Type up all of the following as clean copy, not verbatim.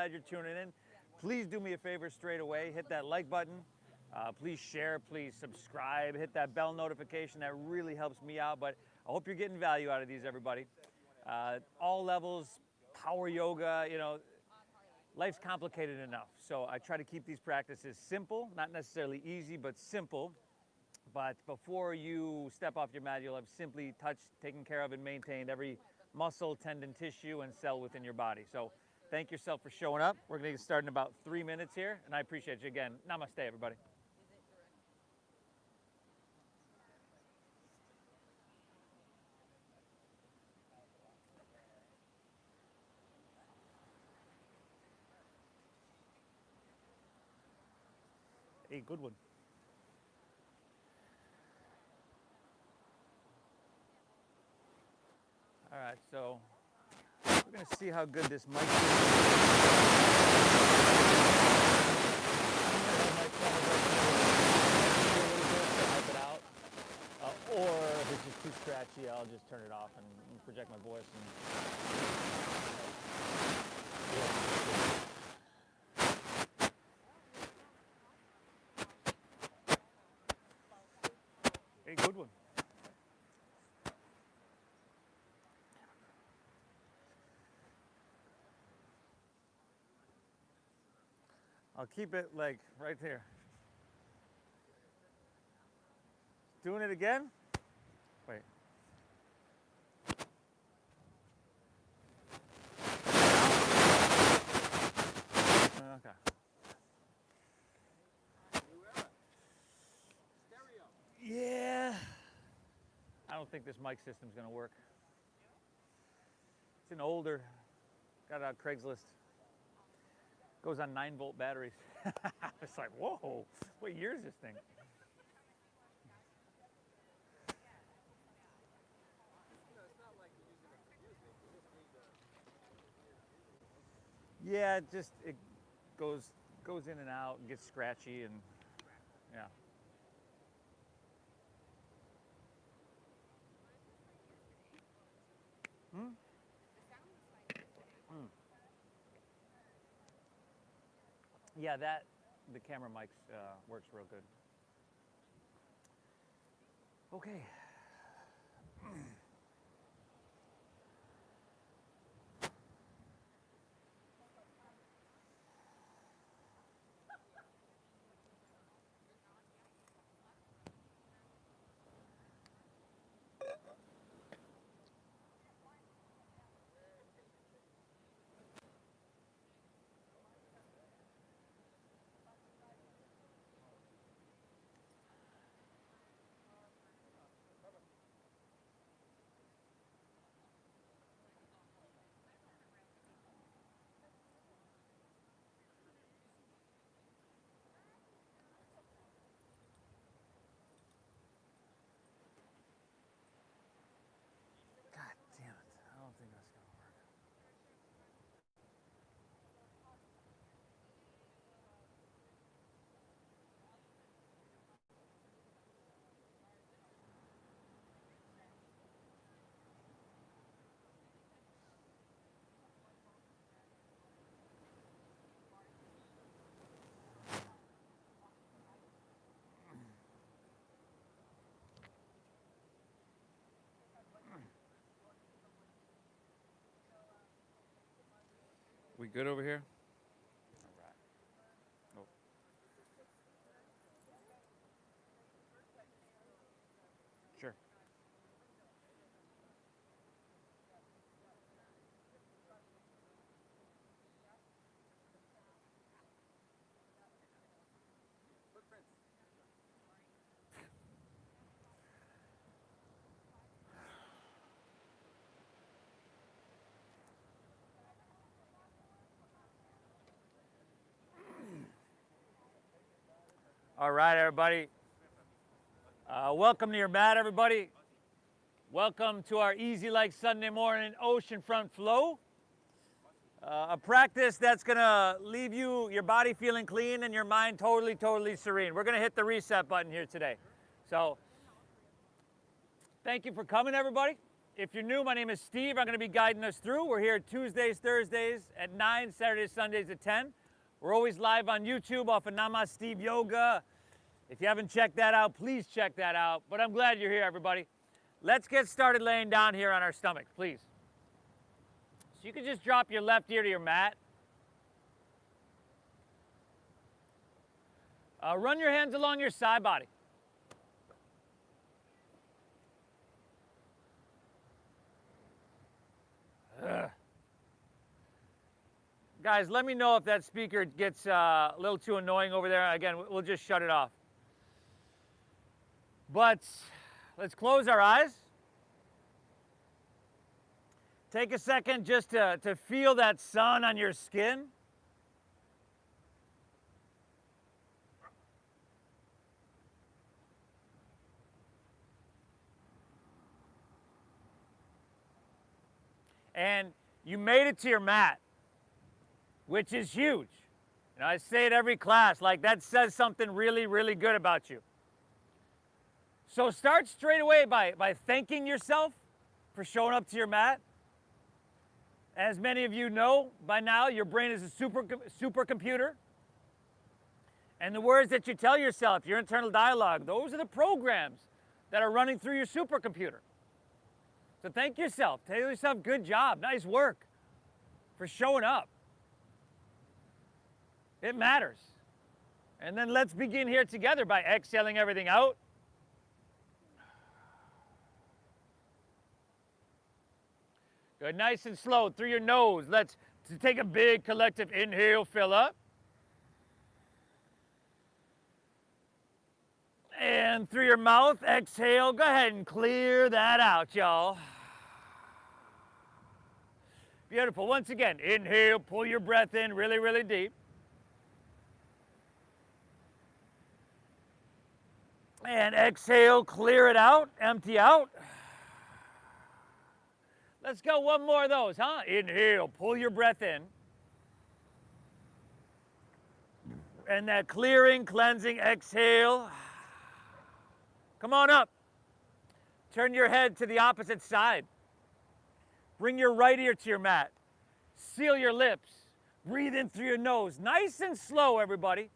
glad you're tuning in. Please do me a favor straight away. Hit that like button. Please share, please subscribe, hit that bell notification. That really helps me out. But I hope you're getting value out of these, everybody. All levels, power yoga, you know, life's complicated enough. So I try to keep these practices simple, not necessarily easy, but simple. But before you step off your mat, you'll have simply touched, taken care of, and maintained every muscle, tendon, tissue, and cell within your body. So thank yourself for showing up. We're going to get started in about 3 minutes here, and I appreciate you again. Namaste, everybody. Hey, good one. All right, so we're going to see how good this mic is. Or if it's just too scratchy, I'll just turn it off and project my voice. Hey, good one. I'll keep it like right there. Doing it again? Wait. Okay. Yeah. I don't think this mic system's gonna work. It's an older, got it on Craigslist. Goes on 9-volt batteries. It's like, whoa, what year is this thing? Yeah, it goes in and out and gets scratchy and yeah. Yeah, the camera mic works real good. Okay. We good over here? All right. Oh. Sure. All right, everybody. Welcome to your mat, everybody. Welcome to our Easy Like Sunday morning Oceanfront flow. A practice that's gonna leave your body feeling clean and your mind totally serene. We're gonna hit the reset button here today. So, thank you for coming, everybody. If you're new, my name is Steve. I'm going to be guiding us through. We're here Tuesdays, Thursdays at 9, Saturdays, Sundays at 10. We're always live on YouTube off of Namasteve Yoga. If you haven't checked that out, please check that out. But I'm glad you're here, everybody. Let's get started laying down here on our stomach, please. So you can just drop your left ear to your mat. Run your hands along your side body. Guys, let me know if that speaker gets a little too annoying over there. Again, we'll just shut it off. But let's close our eyes. Take a second just to feel that sun on your skin. And you made it to your mat, which is huge. And I say it every class, like that says something really, really good about you. So start straight away by thanking yourself for showing up to your mat. As many of you know by now, your brain is a supercomputer. And the words that you tell yourself, your internal dialogue, those are the programs that are running through your supercomputer. So thank yourself. Tell yourself, good job, nice work for showing up. It matters. And then let's begin here together by exhaling everything out. Good, nice and slow through your nose. Let's take a big collective inhale, fill up. And through your mouth, exhale. Go ahead and clear that out, y'all. Beautiful. Once again, inhale, pull your breath in really, really deep. And exhale, clear it out, empty out. Let's go one more of those, huh? Inhale, pull your breath in. And that clearing, cleansing, exhale. Come on up. Turn your head to the opposite side. Bring your right ear to your mat. Seal your lips. Breathe in through your nose. Nice and slow, everybody.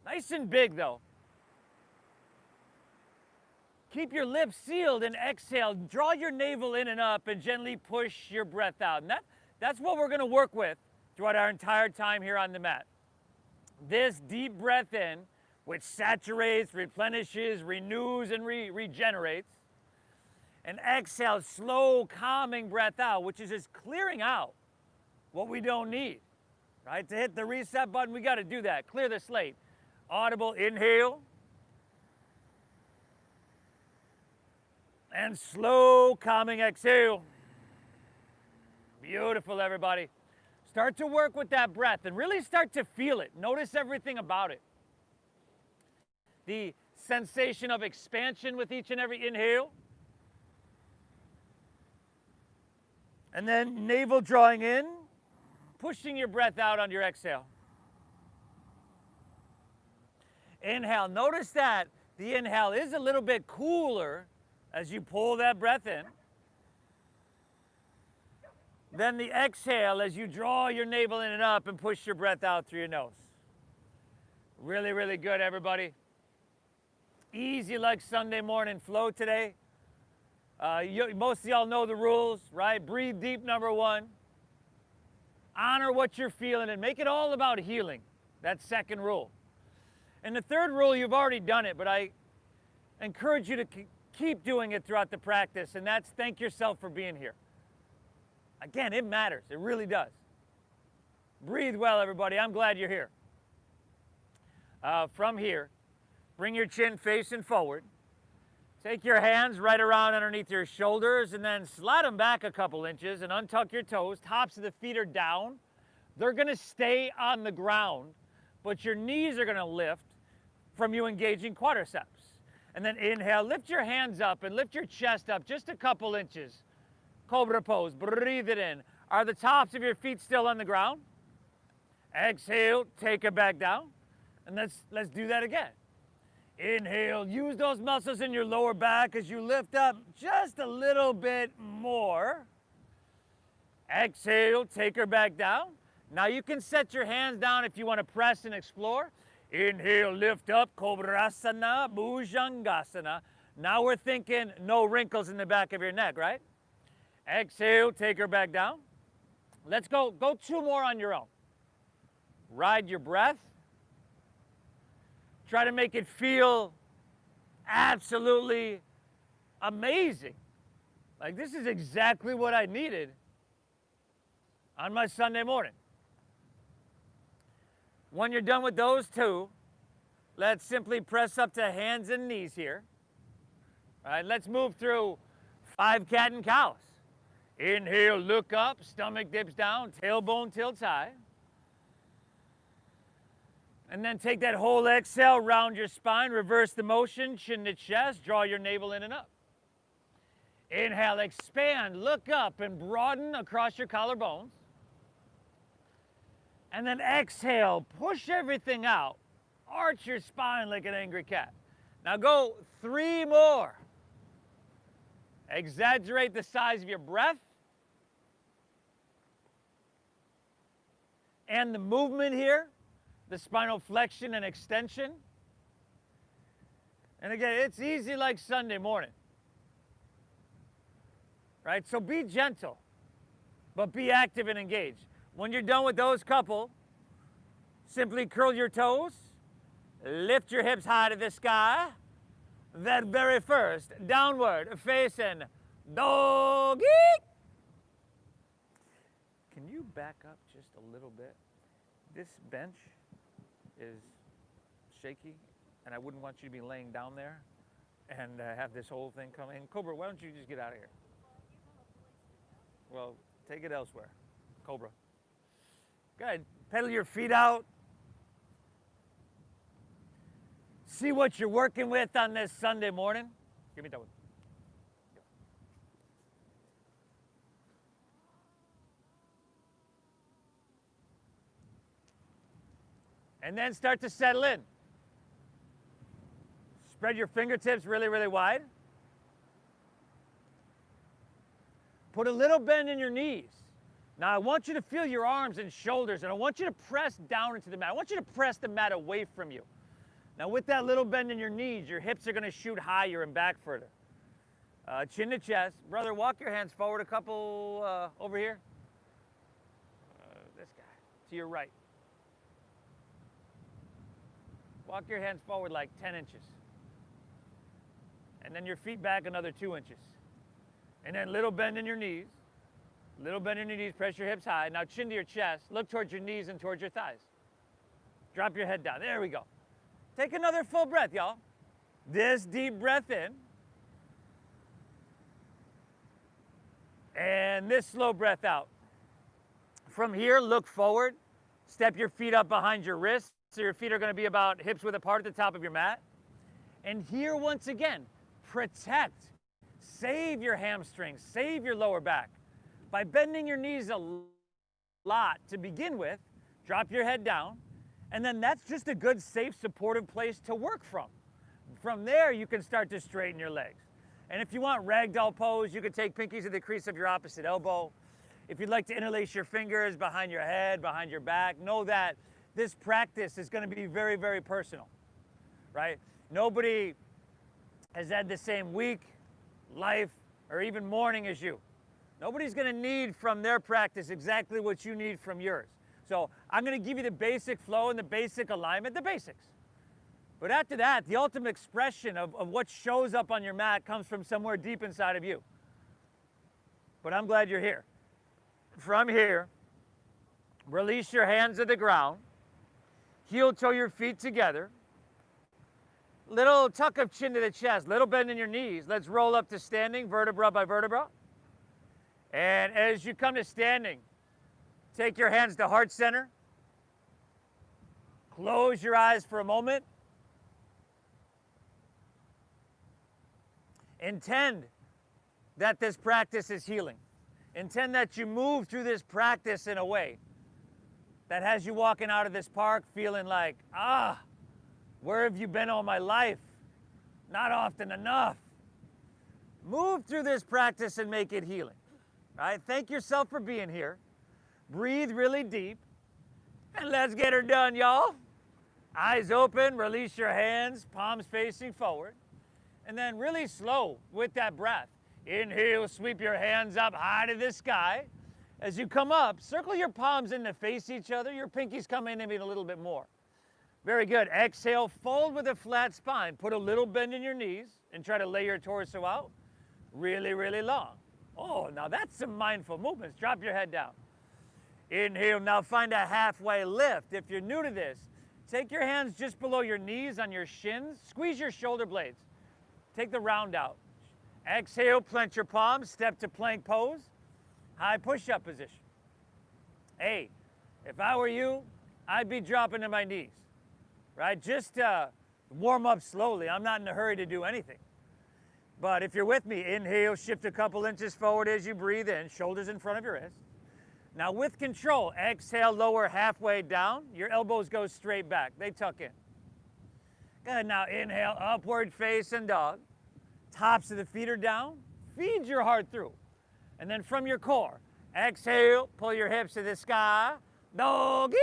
Nice and big, though. Keep your lips sealed and exhale. Draw your navel in and up and gently push your breath out. And that's what we're going to work with throughout our entire time here on the mat. This deep breath in, which saturates, replenishes, renews, and regenerates. And exhale, slow, calming breath out, which is just clearing out what we don't need, right? To hit the reset button, we got to do that. Clear the slate. Audible inhale. And slow, calming exhale. Beautiful, everybody. Start to work with that breath and really start to feel it. Notice everything about it. The sensation of expansion with each and every inhale. And then navel drawing in, pushing your breath out on your exhale. Inhale. Notice that the inhale is a little bit cooler as you pull that breath in. Then the exhale as you draw your navel in and up and push your breath out through your nose. Really, really good, everybody. Easy like Sunday morning flow today. Most of y'all know the rules, right? Breathe deep, number one. Honor what you're feeling and make it all about healing. That's second rule. And the third rule, you've already done it, but I encourage you to keep doing it throughout the practice, and that's thank yourself for being here. Again, it matters. It really does. Breathe well, everybody. I'm glad you're here. From here, bring your chin facing forward. Take your hands right around underneath your shoulders and then slide them back a couple inches and untuck your toes. Tops of the feet are down. They're going to stay on the ground, but your knees are going to lift from you engaging quadriceps. And then inhale, lift your hands up and lift your chest up just a couple inches. Cobra pose, breathe it in. Are the tops of your feet still on the ground? Exhale, take it back down. And let's do that again. Inhale, use those muscles in your lower back as you lift up just a little bit more. Exhale, take her back down. Now you can set your hands down if you want to press and explore. Inhale, lift up, Cobrasana, Bhujangasana. Now we're thinking no wrinkles in the back of your neck, right? Exhale, take her back down. Let's go 2 more on your own. Ride your breath. Try to make it feel absolutely amazing. Like this is exactly what I needed on my Sunday morning. When you're done with those 2, let's simply press up to hands and knees here. All right, let's move through 5 cat and cows. Inhale, look up, stomach dips down, tailbone tilts high. And then take that whole exhale, round your spine, reverse the motion, chin to chest, draw your navel in and up. Inhale, expand, look up and broaden across your collarbones. And then exhale, push everything out, arch your spine like an angry cat. Now go 3 more. Exaggerate the size of your breath and the movement here. The spinal flexion and extension. And again, it's easy like Sunday morning. Right? So be gentle, but be active and engaged. When you're done with those couple, simply curl your toes, lift your hips high to the sky. That very first downward facing doggy. Can you back up just a little bit? This bench is shaky, and I wouldn't want you to be laying down there and have this whole thing come in. Cobra, why don't you just get out of here? Well, take it elsewhere. Cobra. Go ahead, pedal your feet out. See what you're working with on this Sunday morning. Give me that one. And then start to settle in. Spread your fingertips really, really wide. Put a little bend in your knees. Now I want you to feel your arms and shoulders, and I want you to press down into the mat. I want you to press the mat away from you. Now with that little bend in your knees, your hips are going to shoot higher and back further. Chin to chest. Brother, walk your hands forward a couple over here. This guy, to your right. Walk your hands forward like 10 inches. And then your feet back another 2 inches. And then little bend in your knees. Little bend in your knees, press your hips high. Now chin to your chest, look towards your knees and towards your thighs. Drop your head down, there we go. Take another full breath, y'all. This deep breath in. And this slow breath out. From here, look forward. Step your feet up behind your wrists. So your feet are going to be about hips width apart at the top of your mat. And here, once again, protect, save your hamstrings, save your lower back. By bending your knees a lot to begin with, drop your head down, and then that's just a good, safe, supportive place to work from. From there, you can start to straighten your legs. And if you want ragdoll pose, you can take pinkies to the crease of your opposite elbow. If you'd like to interlace your fingers behind your head, behind your back, know that this practice is going to be very, very personal, right? Nobody has had the same week, life, or even morning as you. Nobody's going to need from their practice exactly what you need from yours. So I'm going to give you the basic flow and the basic alignment, the basics. But after that, the ultimate expression of what shows up on your mat comes from somewhere deep inside of you. But I'm glad you're here. From here, release your hands to the ground. Heel toe your feet together. Little tuck of chin to the chest, little bend in your knees. Let's roll up to standing, vertebra by vertebra. And as you come to standing, take your hands to heart center. Close your eyes for a moment. Intend that this practice is healing. Intend that you move through this practice in a way that has you walking out of this park feeling like, Where have you been all my life? Not often enough. Move through this practice and make it healing. Right? Thank yourself for being here. Breathe really deep. And let's get her done, y'all. Eyes open, release your hands, palms facing forward. And then really slow with that breath. Inhale, sweep your hands up high to the sky. As you come up, circle your palms in to face each other. Your pinkies come in even a little bit more. Very good. Exhale, fold with a flat spine. Put a little bend in your knees and try to lay your torso out really, really long. Oh, now that's some mindful movements. Drop your head down. Inhale, now find a halfway lift. If you're new to this, take your hands just below your knees on your shins. Squeeze your shoulder blades. Take the round out. Exhale, plant your palms, step to plank pose. High push-up position. Hey, if I were you, I'd be dropping to my knees, right? Just warm up slowly. I'm not in a hurry to do anything. But if you're with me, inhale, shift a couple inches forward as you breathe in, shoulders in front of your wrist. Now with control, exhale, lower halfway down. Your elbows go straight back. They tuck in. Good, now inhale, upward facing dog. Tops of the feet are down. Feed your heart through. And then from your core, exhale, pull your hips to the sky. Doggy.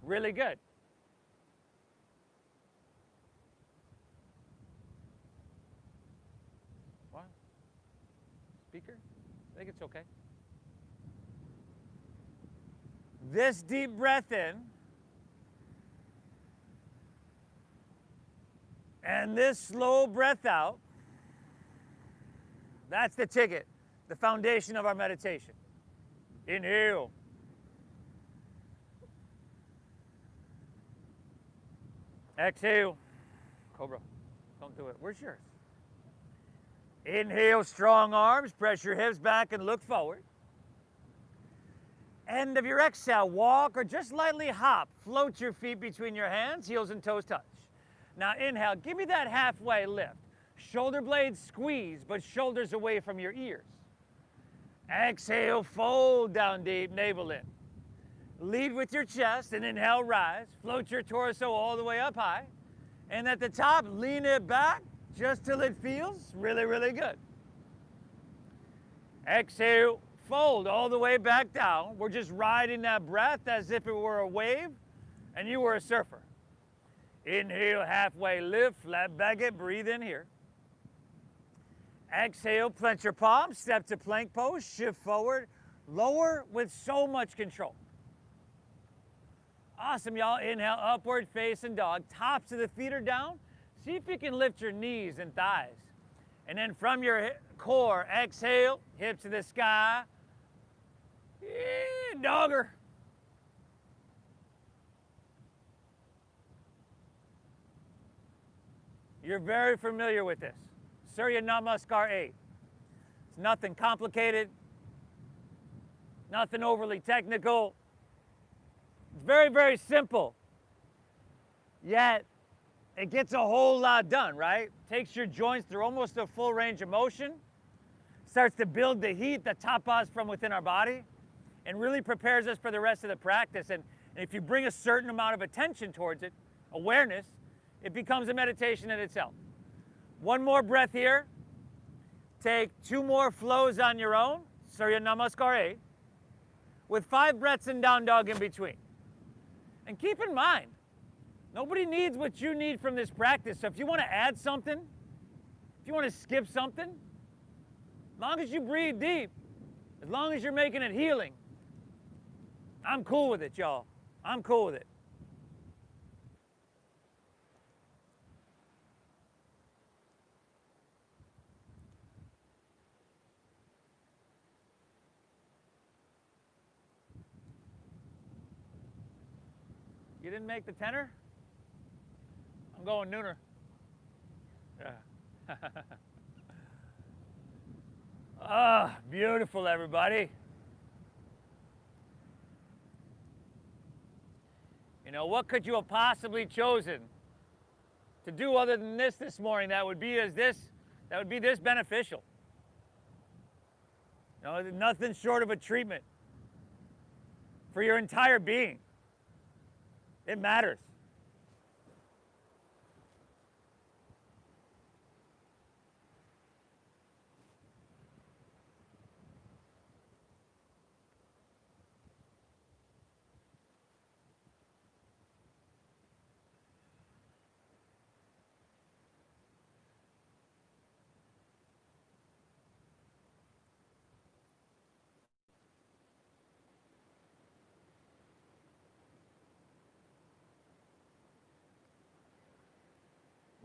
Really good. What? Speaker? I think it's okay. This deep breath in. And this slow breath out. That's the ticket, the foundation of our meditation. Inhale. Exhale. Cobra. Don't do it. Where's yours? Inhale, strong arms. Press your hips back and look forward. End of your exhale, walk or just lightly hop. Float your feet between your hands, heels and toes touch. Now inhale, give me that halfway lift. Shoulder blades squeeze, but shoulders away from your ears. Exhale, fold down deep, navel in. Lead with your chest and inhale, rise. Float your torso all the way up high. And at the top, lean it back just till it feels really, really good. Exhale, fold all the way back down. We're just riding that breath as if it were a wave and you were a surfer. Inhale, halfway lift, flat back it, breathe in here. Exhale, plant your palms, step to plank pose, shift forward, lower with so much control. Awesome, y'all. Inhale, upward facing dog. Tops of the feet are down. See if you can lift your knees and thighs. And then from your core, exhale, hips to the sky. Dogger. You're very familiar with this. Surya Namaskar 8. It's nothing complicated, nothing overly technical. It's very, very simple. Yet, it gets a whole lot done, right? Takes your joints through almost a full range of motion, starts to build the heat that tapas from within our body, and really prepares us for the rest of the practice. And if you bring a certain amount of attention towards it, awareness, it becomes a meditation in itself. One more breath here. Take 2 more flows on your own, Surya Namaskar 8, with 5 breaths in down dog in between. And keep in mind, nobody needs what you need from this practice. So if you want to add something, if you want to skip something, as long as you breathe deep, as long as you're making it healing, I'm cool with it, y'all. I'm cool with it. You didn't make the tenor? I'm going nooner. Yeah. Ah, beautiful, everybody. You know, what could you have possibly chosen to do other than this morning that would be this beneficial? You know, nothing short of a treatment for your entire being. It matters.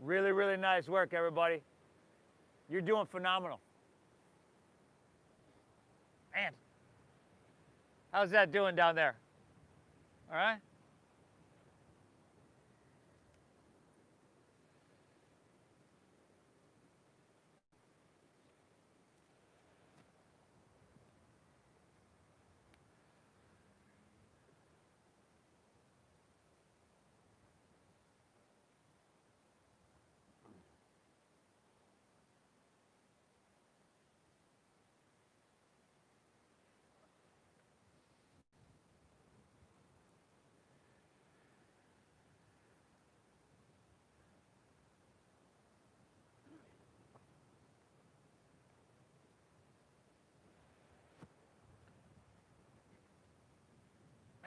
Really, really nice work, everybody. You're doing phenomenal. Man, how's that doing down there? All right?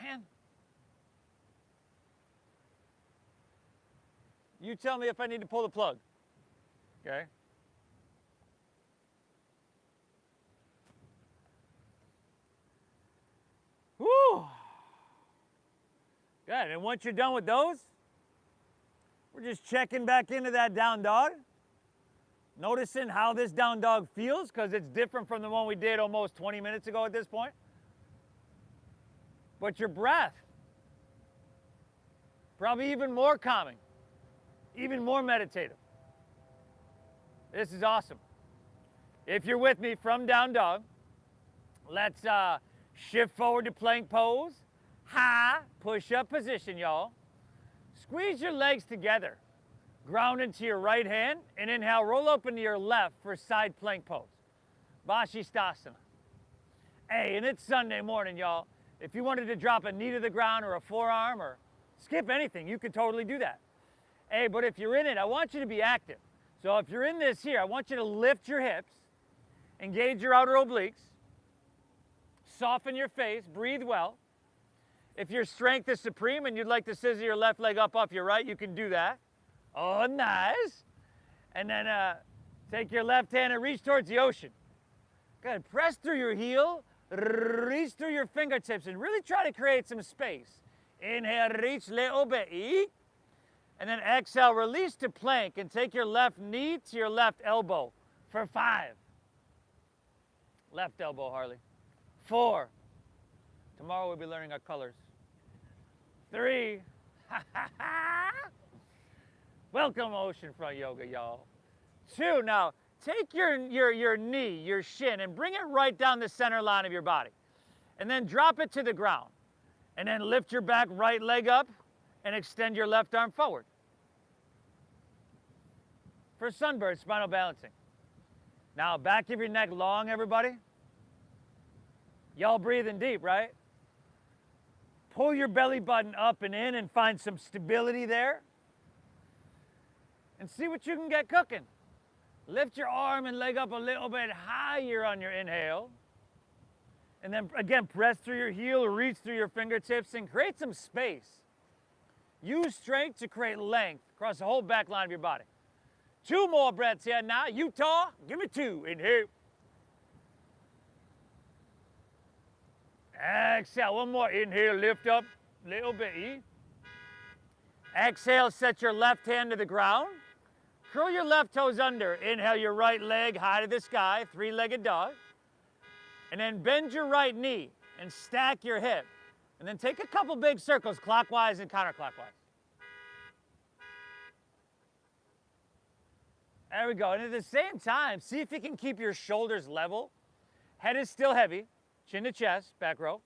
Man. You tell me if I need to pull the plug. Okay? Whew. Good. And once you're done with those, we're just checking back into that down dog. Noticing how this down dog feels, because it's different from the one we did almost 20 minutes ago at this point. But your breath, probably even more calming, even more meditative. This is awesome. If you're with me from down dog, let's shift forward to plank pose. High push-up position, y'all. Squeeze your legs together. Ground into your right hand, and inhale, roll open to your left for side plank pose. Vashisthasana. Hey, and it's Sunday morning, y'all. If you wanted to drop a knee to the ground or a forearm or skip anything, you could totally do that. Hey, but if you're in it, I want you to be active. So if you're in this here, I want you to lift your hips, engage your outer obliques, soften your face, breathe well. If your strength is supreme and you'd like to scissor your left leg up off your right, you can do that. Oh, nice. And then take your left hand and reach towards the ocean. Good. Press through your heel, reach through your fingertips, and really try to create some space. Inhale, reach, little bit. And then exhale, release to plank, and take your left knee to your left elbow for 5. Left elbow, Harley. 4. Tomorrow we'll be learning our colors. 3. Welcome Oceanfront Yoga, y'all. 2, now take your knee, your shin, and bring it right down the center line of your body. And then drop it to the ground. And then lift your back right leg up and extend your left arm forward. For sunbird, spinal balancing. Now, back of your neck long, everybody. Y'all breathing deep, right? Pull your belly button up and in and find some stability there. And see what you can get cooking. Lift your arm and leg up a little bit higher on your inhale. And then again, press through your heel, reach through your fingertips, and create some space. Use strength to create length across the whole back line of your body. 2 more breaths here now. Utah, give me 2. Inhale. Exhale, 1 more. Inhale, lift up a little bit. Exhale, set your left hand to the ground. Curl your left toes under. Inhale your right leg high to the sky, 3-legged dog. And then bend your right knee and stack your hip. And then take a couple big circles clockwise and counterclockwise. There we go. And at the same time, see if you can keep your shoulders level. Head is still heavy. Chin to chest, back row.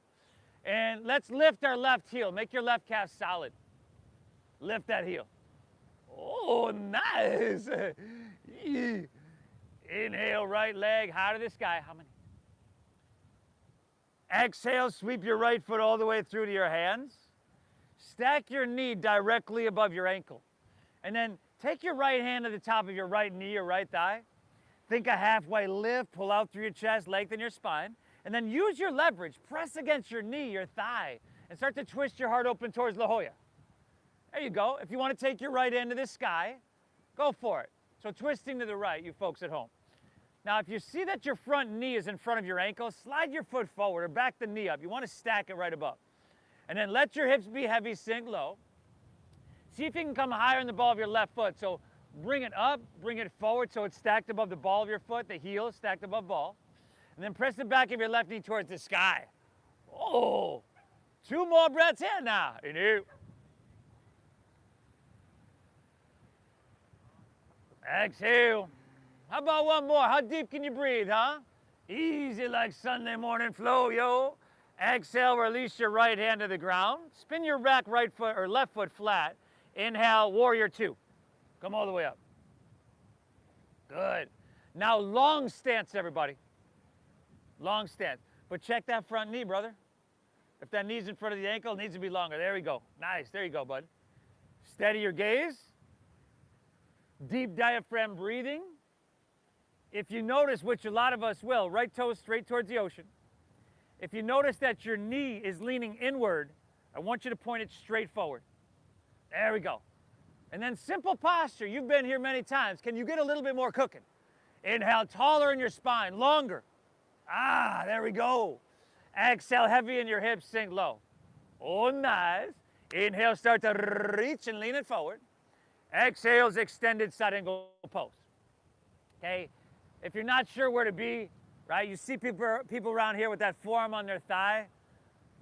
And let's lift our left heel. Make your left calf solid. Lift that heel. Oh, nice. Inhale, right leg high to the sky. How many? Exhale, sweep your right foot all the way through to your hands. Stack your knee directly above your ankle. And then take your right hand to the top of your right knee or right thigh. Think a halfway lift, pull out through your chest, lengthen your spine. And then use your leverage. Press against your knee, your thigh, and start to twist your heart open towards La Jolla. There you go. If you want to take your right hand to the sky, go for it. So twisting to the right, you folks at home. Now, if you see that your front knee is in front of your ankle, slide your foot forward or back the knee up. You want to stack it right above. And then let your hips be heavy, sink low. See if you can come higher in the ball of your left foot. So Bring it up, bring it forward so it's stacked above the ball of your foot, the heel is stacked above ball. And then press the back of your left knee towards the sky. Oh, 2 more breaths in now. Inhale. Exhale. How about one more? How deep can you breathe, huh? Easy like Sunday morning flow, yo. Exhale, release your right hand to the ground. Spin your back right foot or left foot flat. Inhale, warrior 2. Come all the way up. Good. Now long stance, everybody. Long stance. But check that front knee, brother. If that knee's in front of the ankle, it needs to be longer. There we go. Nice. There you go, bud. Steady your gaze. Deep diaphragm breathing. If you notice, which a lot of us will, right toe straight towards the ocean. If you notice that your knee is leaning inward, I want you to point it straight forward. There we go. And then simple posture. You've been here many times. Can you get a little bit more cooking? Inhale, taller in your spine, longer. Ah, there we go. Exhale, heavy in your hips, sink low. Oh, nice. Inhale, start to reach and lean it forward. Exhales, extended side angle pose. Okay, if you're not sure where to be, right, you see people around here with that forearm on their thigh,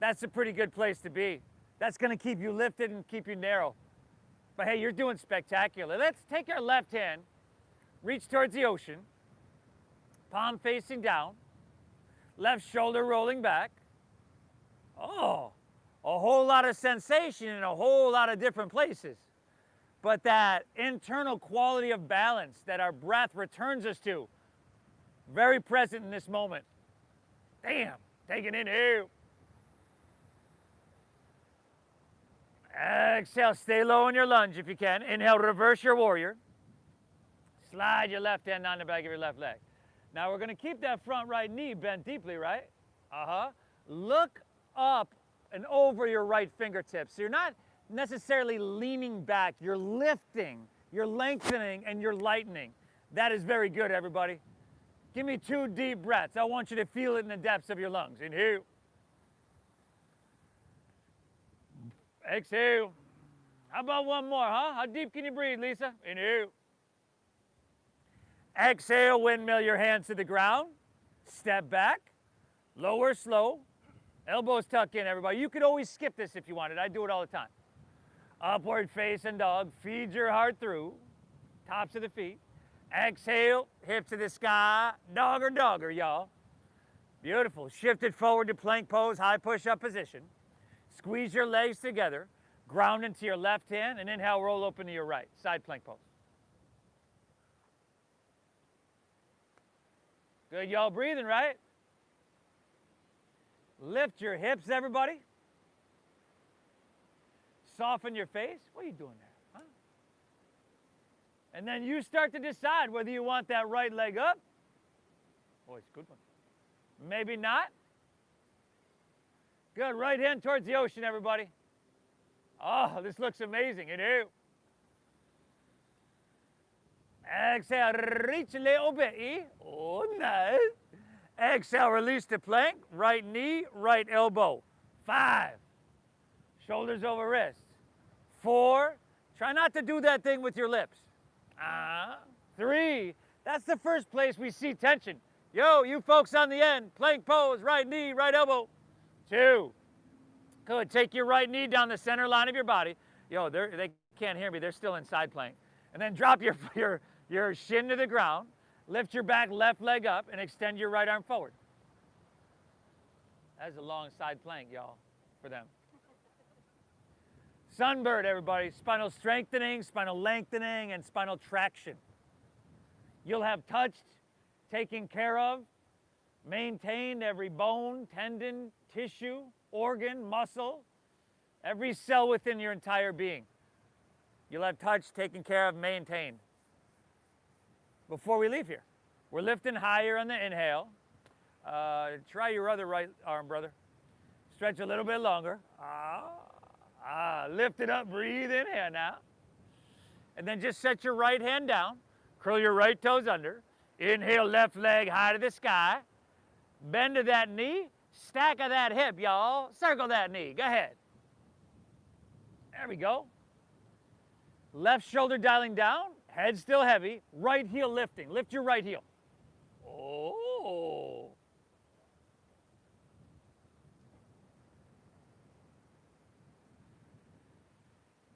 that's a pretty good place to be. That's gonna keep you lifted and keep you narrow. But hey, you're doing spectacular. Let's take our left hand, reach towards the ocean, palm facing down, left shoulder rolling back. Oh, a whole lot of sensation in a whole lot of different places. But that internal quality of balance that our breath returns us to, very present in this moment. Damn, take an inhale. Exhale, stay low in your lunge if you can. Inhale, reverse your warrior. Slide your left hand down the back of your left leg. Now we're gonna keep that front right knee bent deeply, right? Look up and over your right fingertips. So you're not necessarily leaning back, you're lifting, you're lengthening, and you're lightening. That is very good, everybody. Give me 2 deep breaths. I want you to feel it in the depths of your lungs. Inhale. Exhale. How about one more, huh? How deep can you breathe, Lisa? Inhale. Exhale, windmill your hands to the ground. Step back. Lower slow. Elbows tuck in, everybody. You could always skip this if you wanted. I do it all the time. Upward facing dog. Feed your heart through. Tops of the feet. Exhale, hips to the sky. Dogger, y'all. Beautiful. Shift it forward to plank pose, high push-up position. Squeeze your legs together. Ground into your left hand, and inhale, roll open to your right. Side plank pose. Good, y'all breathing, right? Lift your hips, everybody. Soften your face. What are you doing there? Huh? And then you start to decide whether you want that right leg up. Oh, it's a good one. Maybe not. Good, right hand towards the ocean, everybody. Oh, this looks amazing. Inhale. Exhale, reach a little bit. Oh, nice. Exhale, release the plank. Right knee, right elbow. 5. Shoulders over wrists. 4. Try not to do that thing with your lips. 3. That's the first place we see tension. Yo, you folks on the end, plank pose, right knee, right elbow. 2. Good, take your right knee down the center line of your body. Yo, they can't hear me, they're still in side plank. And then drop your shin to the ground, lift your back left leg up, and extend your right arm forward. That's a long side plank, y'all, for them. Sunbird, everybody. Spinal strengthening, spinal lengthening, and spinal traction. You'll have touched, taken care of, maintained every bone, tendon, tissue, organ, muscle, every cell within your entire being. You'll have touched, taken care of, maintained. Before we leave here, we're lifting higher on the inhale. Try your other right arm, brother. Stretch a little bit longer. Lift it up, breathe in here now. And then just set your right hand down. Curl your right toes under. Inhale, left leg high to the sky. Bend to that knee. Stack of that hip, y'all. Circle that knee. Go ahead. There we go. Left shoulder dialing down. Head still heavy, right heel lifting. Lift your right heel. Oh.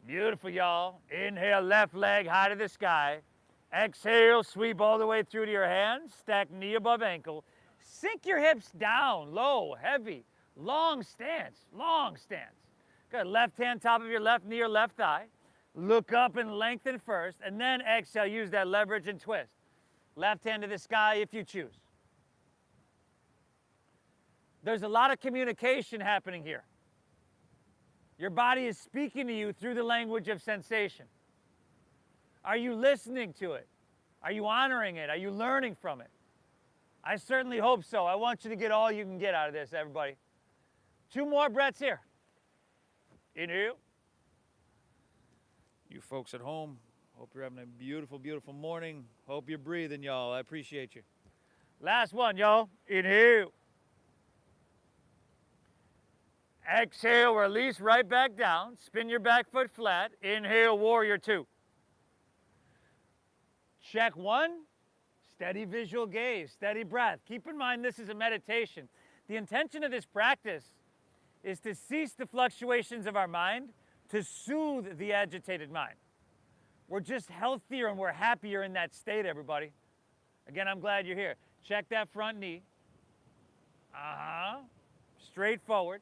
Beautiful, y'all. Inhale, left leg high to the sky. Exhale, sweep all the way through to your hands. Stack knee above ankle. Sink your hips down, low, heavy. Long stance, long stance. Good, left hand top of your left knee or left thigh. Look up and lengthen first, and then exhale, use that leverage and twist. Left hand to the sky if you choose. There's a lot of communication happening here. Your body is speaking to you through the language of sensation. Are you listening to it? Are you honoring it? Are you learning from it? I certainly hope so. I want you to get all you can get out of this, everybody. 2 more breaths here. Inhale. You folks at home, hope you're having a beautiful, beautiful morning. Hope you're breathing, y'all. I appreciate you. Last one, y'all. Inhale. Exhale, release right back down. Spin your back foot flat. Inhale, warrior 2. Check 1. Steady visual gaze, steady breath. Keep in mind this is a meditation. The intention of this practice is to cease the fluctuations of our mind, to soothe the agitated mind. We're just healthier and we're happier in that state, everybody. Again, I'm glad you're here. Check that front knee. Straight forward.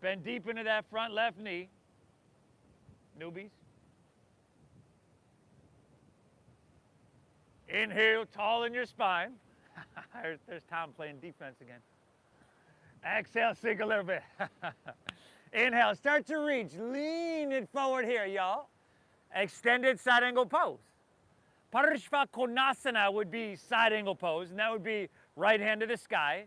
Bend deep into that front left knee. Newbies. Inhale, tall in your spine. There's Tom playing defense again. Exhale, sink a little bit. Inhale, start to reach. Lean it forward here, y'all. Extended side angle pose. Parishvakonasana would be side angle pose, and that would be right hand to the sky.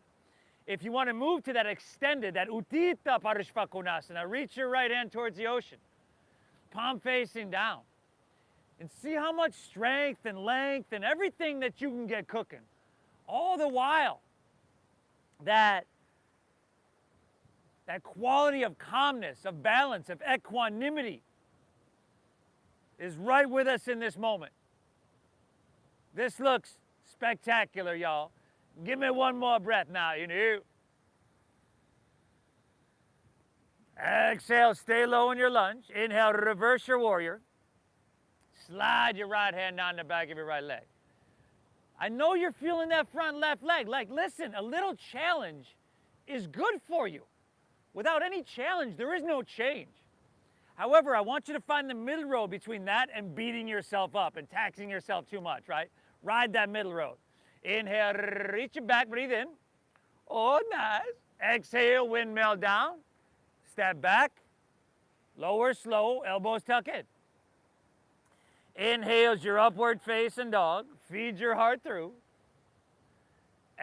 If you want to move to that extended, that Uttita Parishvakonasana, reach your right hand towards the ocean. Palm facing down. And see how much strength and length and everything that you can get cooking. All the while, that quality of calmness, of balance, of equanimity is right with us in this moment. This looks spectacular, y'all. Give me one more breath now, Inhale. Exhale, stay low in your lunge. Inhale, reverse your warrior. Slide your right hand down the back of your right leg. I know you're feeling that front left leg. Like, listen, a little challenge is good for you. Without any challenge, there is no change. However, I want you to find the middle road between that and beating yourself up and taxing yourself too much, right? Ride that middle road. Inhale, reach your back, breathe in. Oh, nice. Exhale, windmill down. Step back. Lower, slow, elbows tuck in. Inhales your upward facing dog. Feed your heart through.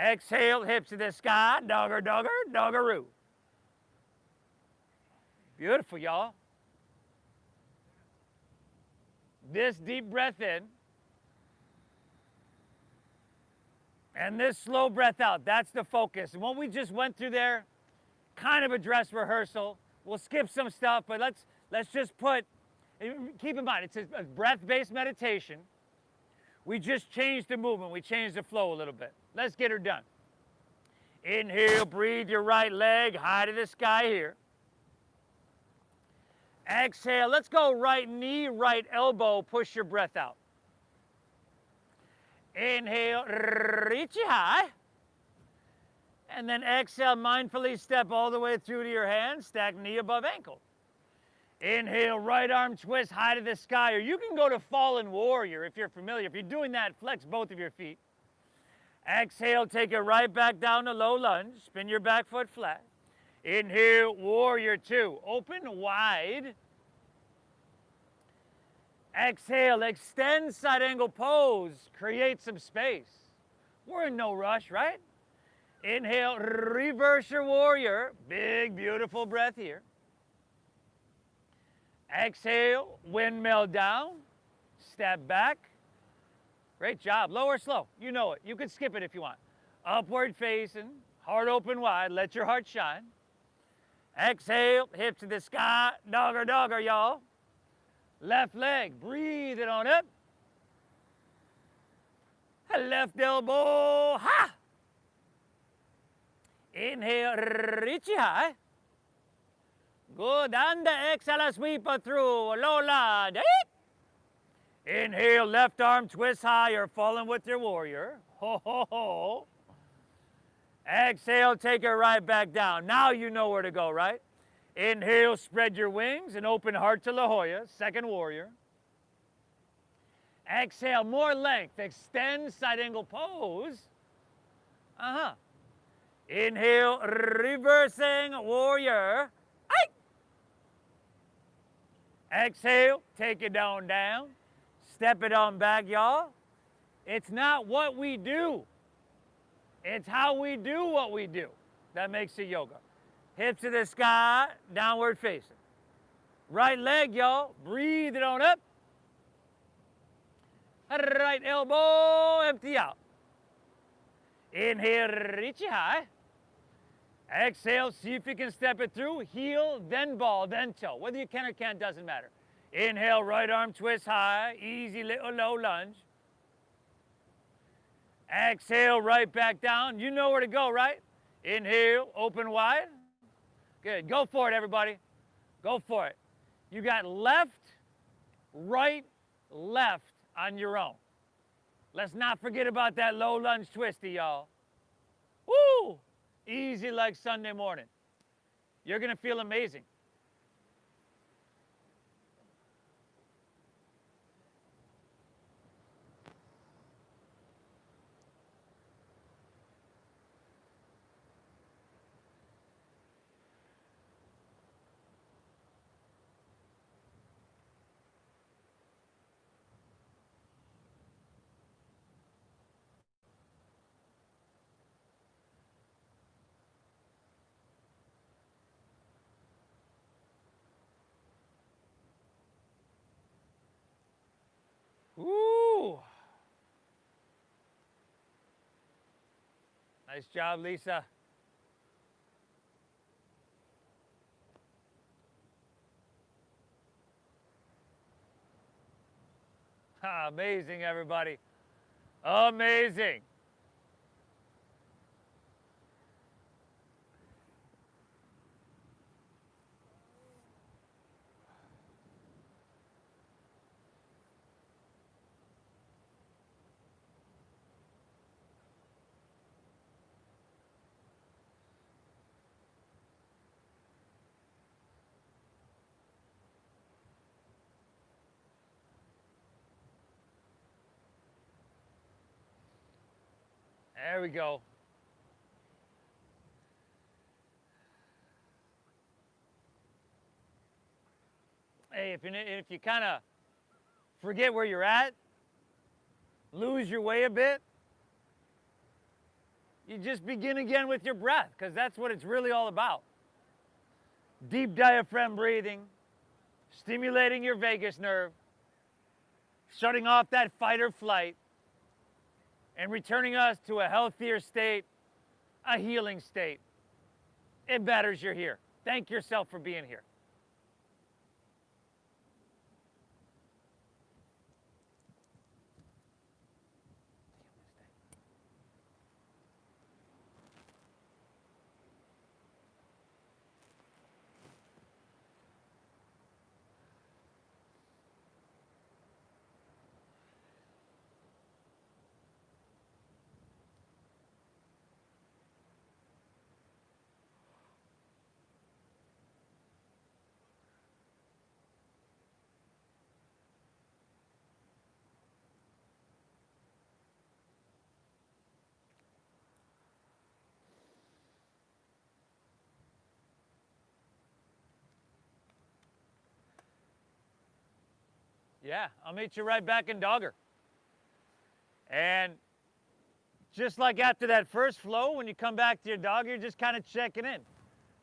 Exhale, hips to the sky. Dogger, dogger, doggeroo. Beautiful, y'all. This deep breath in. And this slow breath out, that's the focus. And what we just went through there, kind of a dress rehearsal. We'll skip some stuff, but let's just put, keep in mind, it's a breath-based meditation. We just changed the movement. We changed the flow a little bit. Let's get her done. Inhale, breathe your right leg high to the sky here. Exhale, let's go right knee, right elbow, push your breath out. Inhale, reach it high. And then exhale, mindfully step all the way through to your hands, stack knee above ankle. Inhale, right arm twist high to the sky, or you can go to fallen warrior if you're familiar. If you're doing that, flex both of your feet. Exhale, take it right back down to low lunge. Spin your back foot flat. Inhale, warrior 2. Open wide. Exhale, extend side angle pose. Create some space. We're in no rush, right? Inhale, reverse your warrior. Big, beautiful breath here. Exhale, windmill down. Step back. Great job. Low or slow? You know it. You can skip it if you want. Upward facing, heart open wide. Let your heart shine. Exhale, hips to the sky. Dogger, dogger, y'all. Left leg, breathe it on up. Left elbow, ha! Inhale, reach it high. Good, and exhale, sweep it through, low lunge. Inhale, left arm twist higher, falling with your warrior. Ho, ho, ho. Exhale, take it right back down. Now you know where to go, right? Inhale, spread your wings and open heart to La Jolla, second warrior. Exhale, more length, extend, side angle pose. Inhale, reversing warrior. Exhale, take it down, down. Step it on back, y'all. It's not what we do. It's how we do what we do that makes it yoga. Hips to the sky, downward facing. Right leg, y'all. Breathe it on up. Right elbow, empty out. Inhale, reach it high. Exhale, see if you can step it through. Heel, then ball, then toe. Whether you can or can't doesn't matter. Inhale, right arm twist high. Easy little low lunge. Exhale, right back down. You know where to go, right? Inhale, open wide. Good. Go for it, everybody. Go for it. You got left, right, left on your own. Let's not forget about that low lunge twisty, y'all. Woo! Easy like Sunday morning. You're going to feel amazing. Ooh. Nice job, Lisa. Amazing, everybody. Amazing. There we go. Hey, if you kind of forget where you're at, lose your way a bit, you just begin again with your breath, because that's what it's really all about. Deep diaphragm breathing, stimulating your vagus nerve, shutting off that fight or flight, and returning us to a healthier state, a healing state. It matters you're here. Thank yourself for being here. Yeah, I'll meet you right back in Dogger. And just like after that first flow, when you come back to your dog, you're just kind of checking in,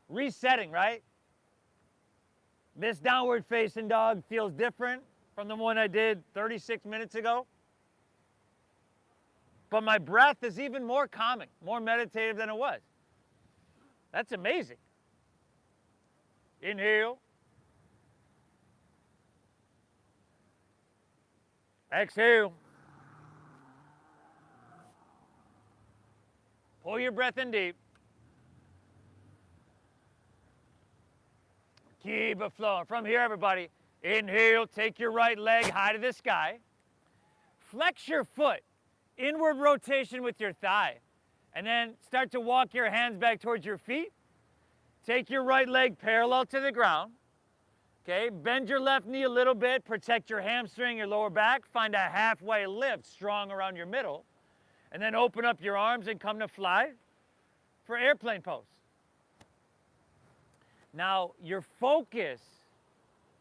resetting, right? This downward facing dog feels different from the one I did 36 minutes ago. But my breath is even more calming, more meditative than it was. That's amazing. Inhale. Exhale. Pull your breath in deep. Keep it flowing. From here, everybody, inhale, take your right leg high to the sky. Flex your foot, inward rotation with your thigh. And then start to walk your hands back towards your feet. Take your right leg parallel to the ground. Okay, bend your left knee a little bit, protect your hamstring, your lower back. Find a halfway lift, strong around your middle. And then open up your arms and come to fly for airplane pose. Now, your focus,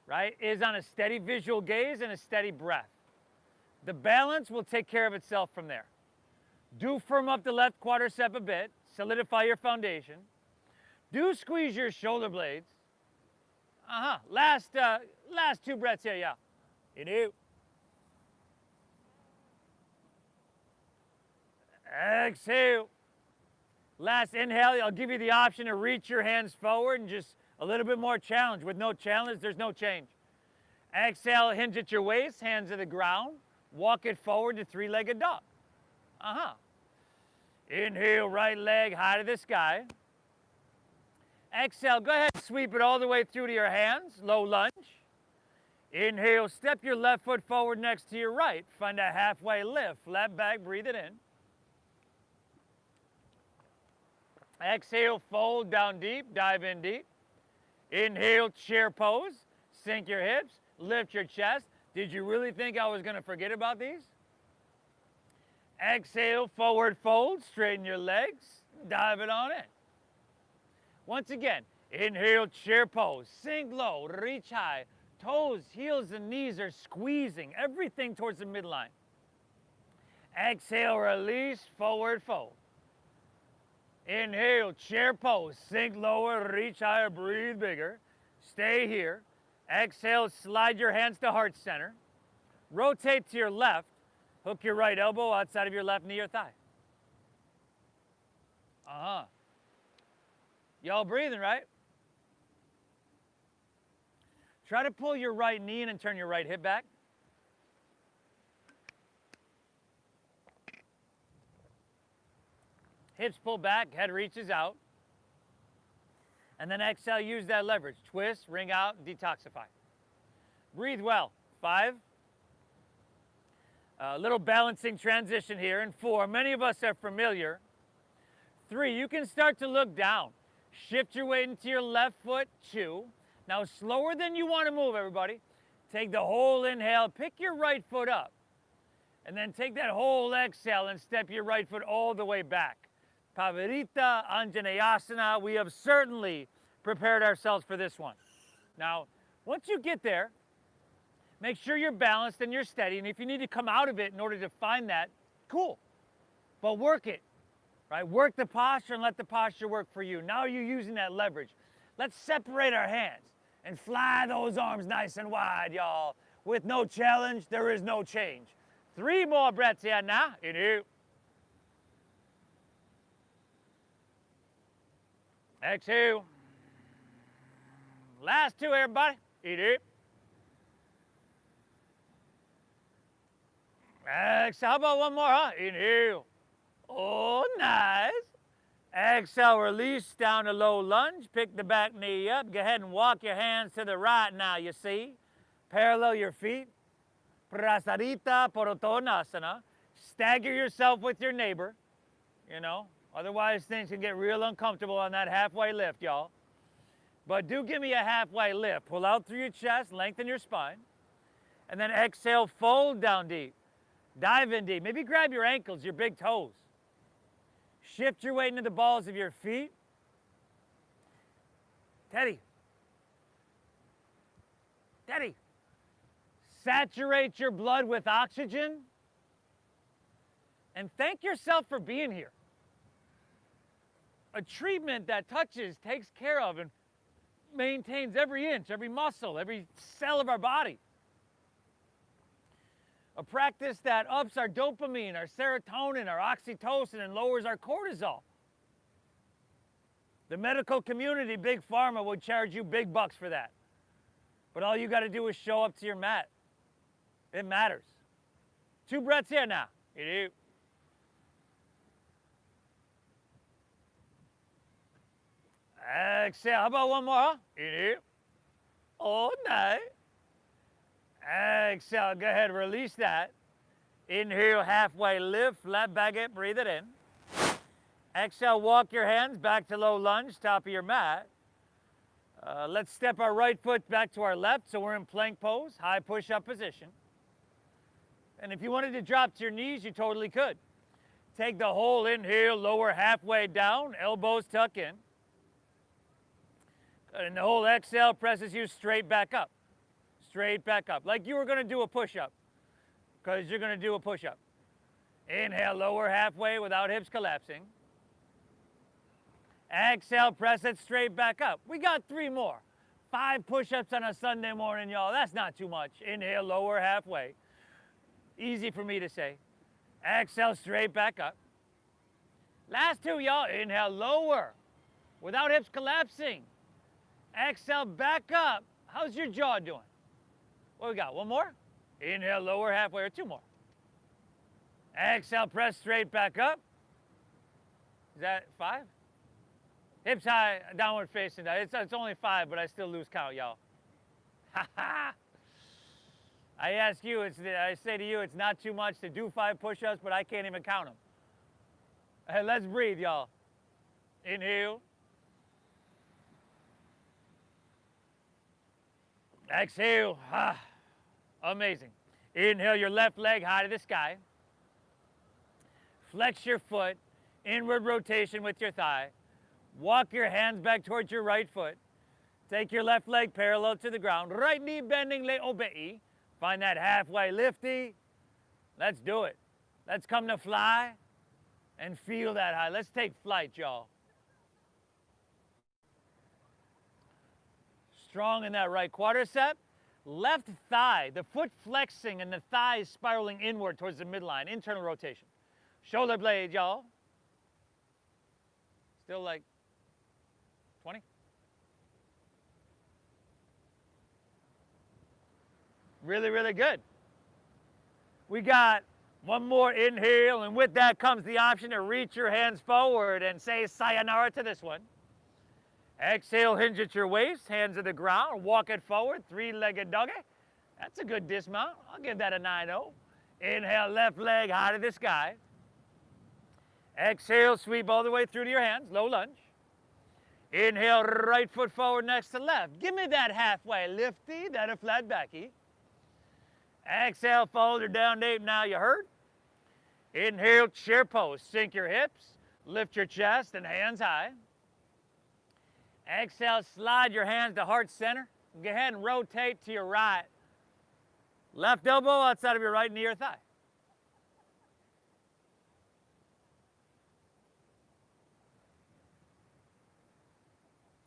right, is on a steady visual gaze and a steady breath. The balance will take care of itself from there. Do firm up the left quadricep a bit, solidify your foundation. Do squeeze your shoulder blades. Last 2 breaths here, yeah. Inhale. Exhale. Last inhale, I'll give you the option to reach your hands forward and just a little bit more challenge. With no challenge, there's no change. Exhale, hinge at your waist, hands to the ground. Walk it forward to 3-legged dog. Inhale, right leg high to the sky. Exhale, go ahead and sweep it all the way through to your hands, low lunge. Inhale, step your left foot forward next to your right. Find a halfway lift, flat back, breathe it in. Exhale, fold down deep, dive in deep. Inhale, chair pose, sink your hips, lift your chest. Did you really think I was gonna forget about these? Exhale, forward fold, straighten your legs, dive it on in. Once again, inhale, chair pose, sink low, reach high. Toes, heels, and knees are squeezing, everything towards the midline. Exhale, release, forward fold. Inhale, chair pose, sink lower, reach higher, breathe bigger. Stay here. Exhale, slide your hands to heart center. Rotate to your left. Hook your right elbow outside of your left knee or thigh. Y'all breathing, right? Try to pull your right knee in and turn your right hip back. Hips pull back, head reaches out. And then exhale, use that leverage. Twist, ring out, detoxify. Breathe well. 5. A little balancing transition here. And 4, many of us are familiar. 3, you can start to look down. Shift your weight into your left foot. 2. Now slower than you want to move, everybody. Take the whole inhale, pick your right foot up. And then take that whole exhale and step your right foot all the way back. Pavarita, Anjaneyasana, we have certainly prepared ourselves for this one. Now, once you get there, make sure you're balanced and you're steady. And if you need to come out of it in order to find that, cool. But work it, right? Work the posture and let the posture work for you. Now you're using that leverage. Let's separate our hands and fly those arms nice and wide, y'all. With no challenge, there is no change. 3 more breaths here now. Inhale. Exhale. Last 2, everybody. Inhale. Exhale. How about one more, huh? Inhale. Oh, nice. Exhale, release down to low lunge. Pick the back knee up. Go ahead and walk your hands to the right now, you see. Parallel your feet. Prasarita Porotonasana. Stagger yourself with your neighbor, you know. Otherwise, things can get real uncomfortable on that halfway lift, y'all. But do give me a halfway lift. Pull out through your chest, lengthen your spine. And then exhale, fold down deep. Dive in deep. Maybe grab your ankles, your big toes. Shift your weight into the balls of your feet. Teddy. Teddy. Saturate your blood with oxygen. And thank yourself for being here. A treatment that touches, takes care of, and maintains every inch, every muscle, every cell of our body. A practice that ups our dopamine, our serotonin, our oxytocin, and lowers our cortisol. The medical community, big pharma, would charge you big bucks for that. But all you got to do is show up to your mat. It matters. 2 breaths here now. Exhale. How about one more, huh? Inhale. Oh, nice. Exhale. Go ahead, release that. Inhale, halfway lift, flat back it, breathe it in. Exhale, walk your hands back to low lunge, top of your mat. Let's step our right foot back to our left, so we're in plank pose, high push-up position. And if you wanted to drop to your knees, you totally could. Take the whole inhale, lower halfway down, elbows tuck in. And the whole exhale presses you straight back up. Straight back up, like you were gonna do a push-up, because you're gonna do a push-up. Inhale, lower halfway without hips collapsing. Exhale, press it straight back up. We got 3 more. 5 push-ups on a Sunday morning, y'all. That's not too much. Inhale, lower halfway. Easy for me to say. Exhale, straight back up. Last 2, y'all. Inhale, lower without hips collapsing. Exhale, back up. How's your jaw doing? What we got? 1 more? Inhale, lower halfway, or 2 more. Exhale, press straight back up. Is that 5? Hips high, downward facing. It's only 5, but I still lose count, y'all. I ask you, I say to you, it's not too much to do 5 push-ups, but I can't even count them. Hey, let's breathe, y'all. Inhale. Exhale. Amazing. Inhale your left leg high to the sky. Flex your foot. Inward rotation with your thigh. Walk your hands back towards your right foot. Take your left leg parallel to the ground. Right knee bending, le obei. Find that halfway lifty. Let's do it. Let's come to fly and feel that high. Let's take flight, y'all. Strong in that right quadricep. Left thigh, the foot flexing and the thigh spiraling inward towards the midline. Internal rotation. Shoulder blade, y'all. Still like 20? Really, really good. We got 1 more inhale, and with that comes the option to reach your hands forward and say sayonara to this one. Exhale, hinge at your waist, hands to the ground, walk it forward, 3-legged doggy. That's a good dismount. I'll give that a 9-0. Inhale, left leg high to the sky. Exhale, sweep all the way through to your hands, low lunge. Inhale, right foot forward next to left. Give me that halfway lifty, then a flat backy. Exhale, fold her down deep, now you heard. Inhale, chair pose, sink your hips, lift your chest and hands high. Exhale, slide your hands to heart center. Go ahead and rotate to your right. Left elbow outside of your right knee or thigh.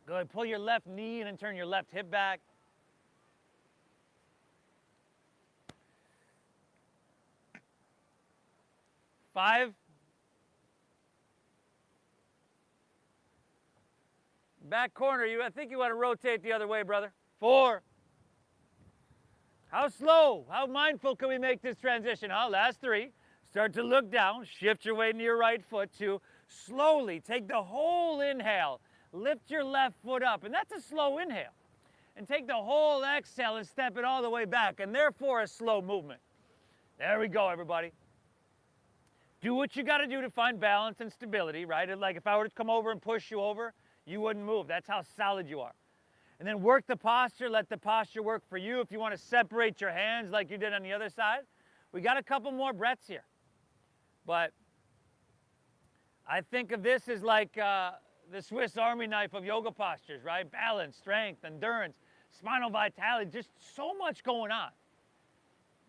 Go ahead, pull your left knee and then turn your left hip back. Five. Back corner, I think you want to rotate the other way, brother. 4. How slow, how mindful can we make this transition, huh? Last 3. Start to look down, shift your weight into your right foot. 2. Slowly take the whole inhale. Lift your left foot up, and that's a slow inhale. And take the whole exhale and step it all the way back, and therefore a slow movement. There we go, everybody. Do what you got to do to find balance and stability, right? Like if I were to come over and push you over, you wouldn't move. That's how solid you are. And then work the posture, let the posture work for you. If you want to separate your hands like you did on the other side, we got a couple more breaths here. But I think of this as like the Swiss Army knife of yoga postures, right? Balance, strength, endurance, spinal vitality, just so much going on.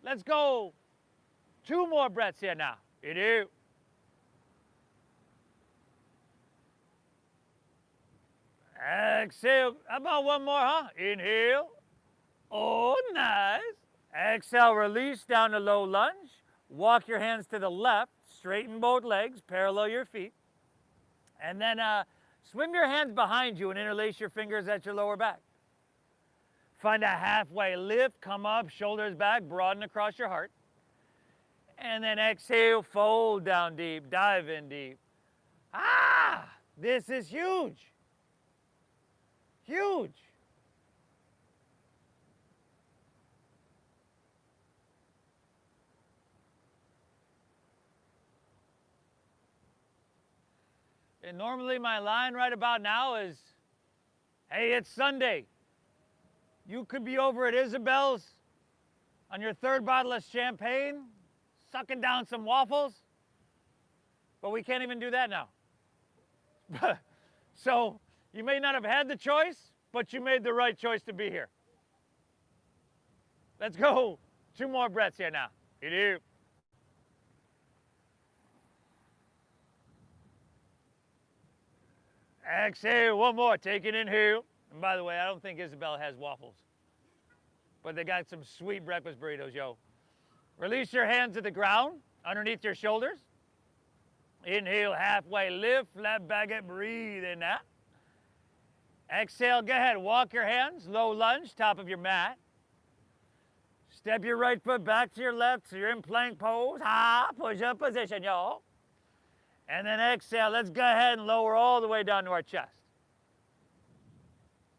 Let's go 2 more breaths here now. Inhale. Exhale. How about 1 more, huh? Inhale. Oh, nice. Exhale, release down to low lunge. Walk your hands to the left. Straighten both legs. Parallel your feet. And then swim your hands behind you and interlace your fingers at your lower back. Find a halfway lift. Come up, shoulders back, broaden across your heart. And then exhale, fold down deep, dive in deep. This is huge. Huge. And normally my line right about now is, hey, it's Sunday. You could be over at Isabel's on your third bottle of champagne, sucking down some waffles, but we can't even do that now. So you may not have had the choice, but you made the right choice to be here. Let's go. 2 more breaths here now. You do. Exhale, 1 more. Take an inhale. And by the way, I don't think Isabel has waffles, but they got some sweet breakfast burritos, yo. Release your hands to the ground, underneath your shoulders. Inhale, halfway lift, flat baguette, breathe in that. Exhale, go ahead, walk your hands, low lunge, top of your mat. Step your right foot back to your left, so you're in plank pose. Push-up position, y'all. And then exhale, let's go ahead and lower all the way down to our chest.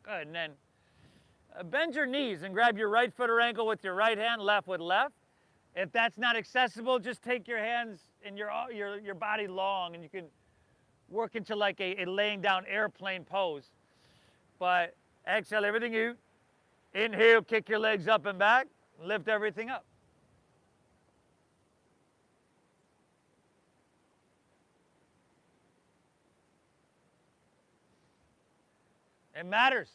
Good, and then bend your knees and grab your right foot or ankle with your right hand, left with left. If that's not accessible, just take your hands and your body long, and you can work into like a laying down airplane pose. But exhale everything out. Inhale, kick your legs up and back, lift everything up. It matters.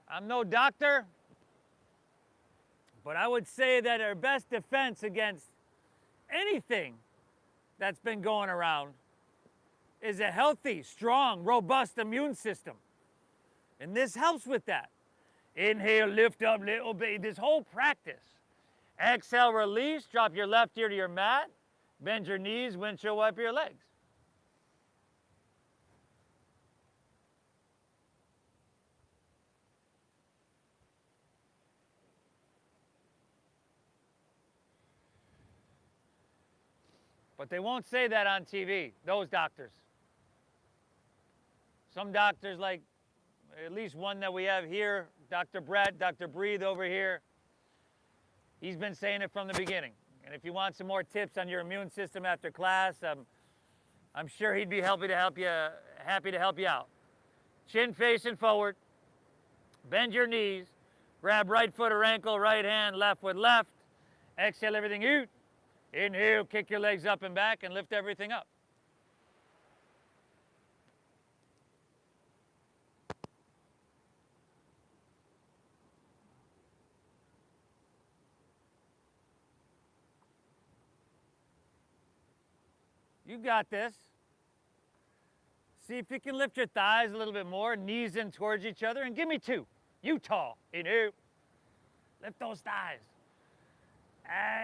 I'm no doctor, but I would say that our best defense against anything that's been going around is a healthy, strong, robust immune system. And this helps with that. Inhale, lift up, little baby, this whole practice. Exhale, release, drop your left ear to your mat, bend your knees, windshield wipe your legs. But they won't say that on TV, those doctors. Some doctors, like at least one that we have here, Dr. Brett, Dr. Breathe over here, he's been saying it from the beginning. And if you want some more tips on your immune system after class, I'm sure he'd be happy to help you out. Chin facing forward, bend your knees, grab right foot or ankle, right hand, left with left. Exhale everything out. Inhale, kick your legs up and back and lift everything up. You got this. See if you can lift your thighs a little bit more, knees in towards each other, and give me 2. Utah. Inhale. Lift those thighs.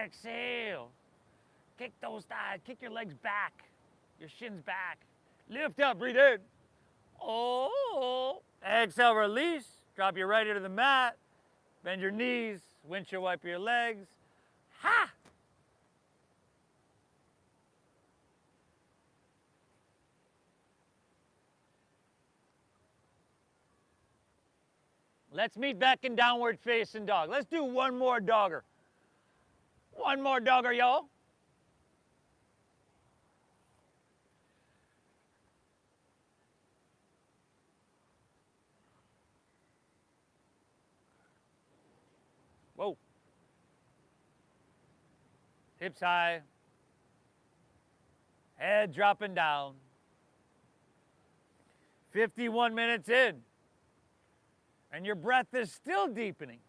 Exhale. Kick those thighs. Kick your legs back. Your shins back. Lift up. Breathe in. Oh. Exhale. Release. Drop your right ear to the mat. Bend your knees. Windshield wipe your legs. Ha! Let's meet back in downward facing dog. Let's do one more dogger. One more dogger, y'all. Whoa. Hips high. Head dropping down. 51 minutes in. And your breath is still deepening.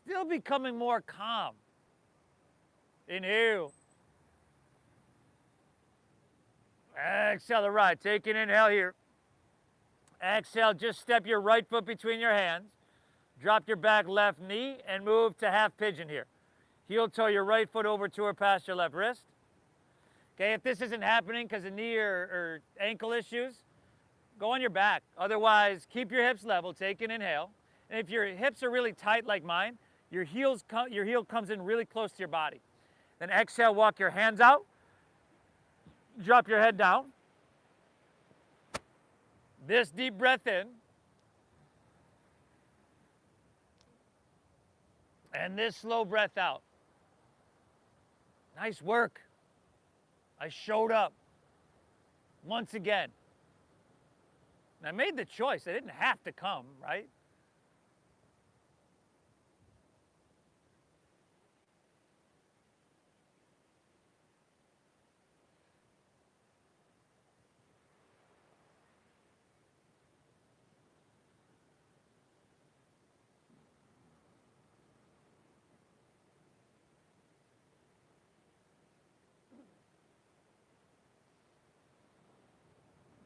Still becoming more calm. Inhale. Exhale the right. Take an inhale here. Exhale, just step your right foot between your hands. Drop your back left knee and move to half pigeon here. Heel toe your right foot over to or past your left wrist. Okay, if this isn't happening because of knee or ankle issues, go on your back. Otherwise, keep your hips level. Take an inhale. And if your hips are really tight like mine, your heel comes in really close to your body. Then exhale, walk your hands out. Drop your head down. This deep breath in. And this slow breath out. Nice work. I showed up once again. And I made the choice. I didn't have to come, right?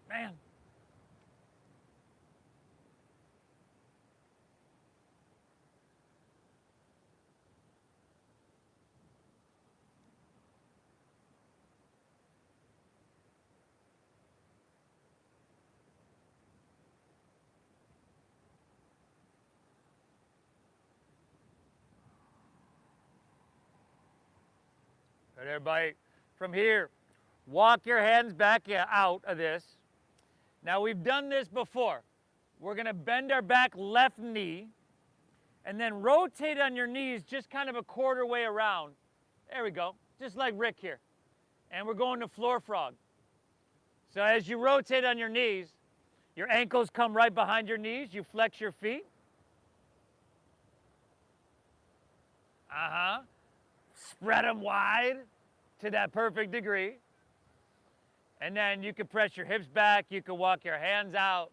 Man. Good, everybody. From here, walk your hands back out of this. Now, we've done this before. We're going to bend our back left knee and then rotate on your knees just kind of a quarter way around. There we go, just like Rick here. And we're going to floor frog. So as you rotate on your knees, your ankles come right behind your knees. You flex your feet. Spread them wide to that perfect degree. And then you can press your hips back. You can walk your hands out.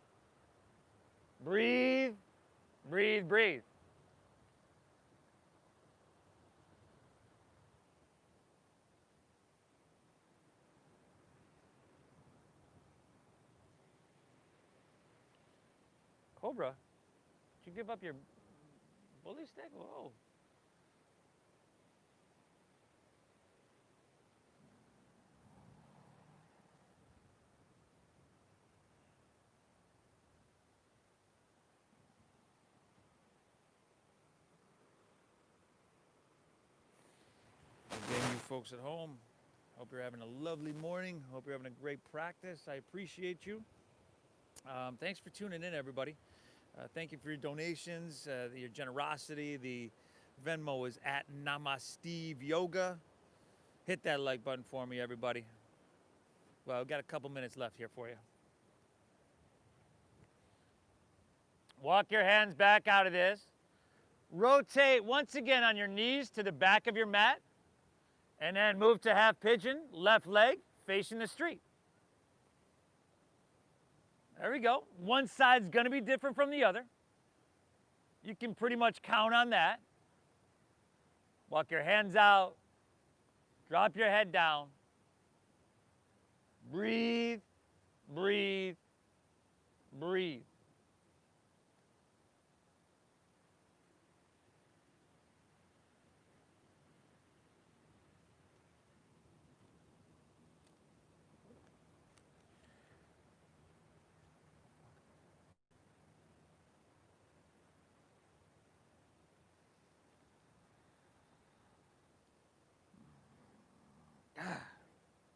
Breathe, breathe, breathe. Cobra, did you give up your bully stick? Whoa. Again, you folks at home, hope you're having a lovely morning. Hope you're having a great practice. I appreciate you. Thanks for tuning in, everybody. Thank you for your donations, your generosity. The Venmo is at Namasteve Yoga. Hit that like button for me, everybody. Well, we've got a couple minutes left here for you. Walk your hands back out of this. Rotate once again on your knees to the back of your mat. And then move to half pigeon, left leg facing the street. There we go. One side's going to be different from the other. You can pretty much count on that. Walk your hands out. Drop your head down. Breathe, breathe, breathe.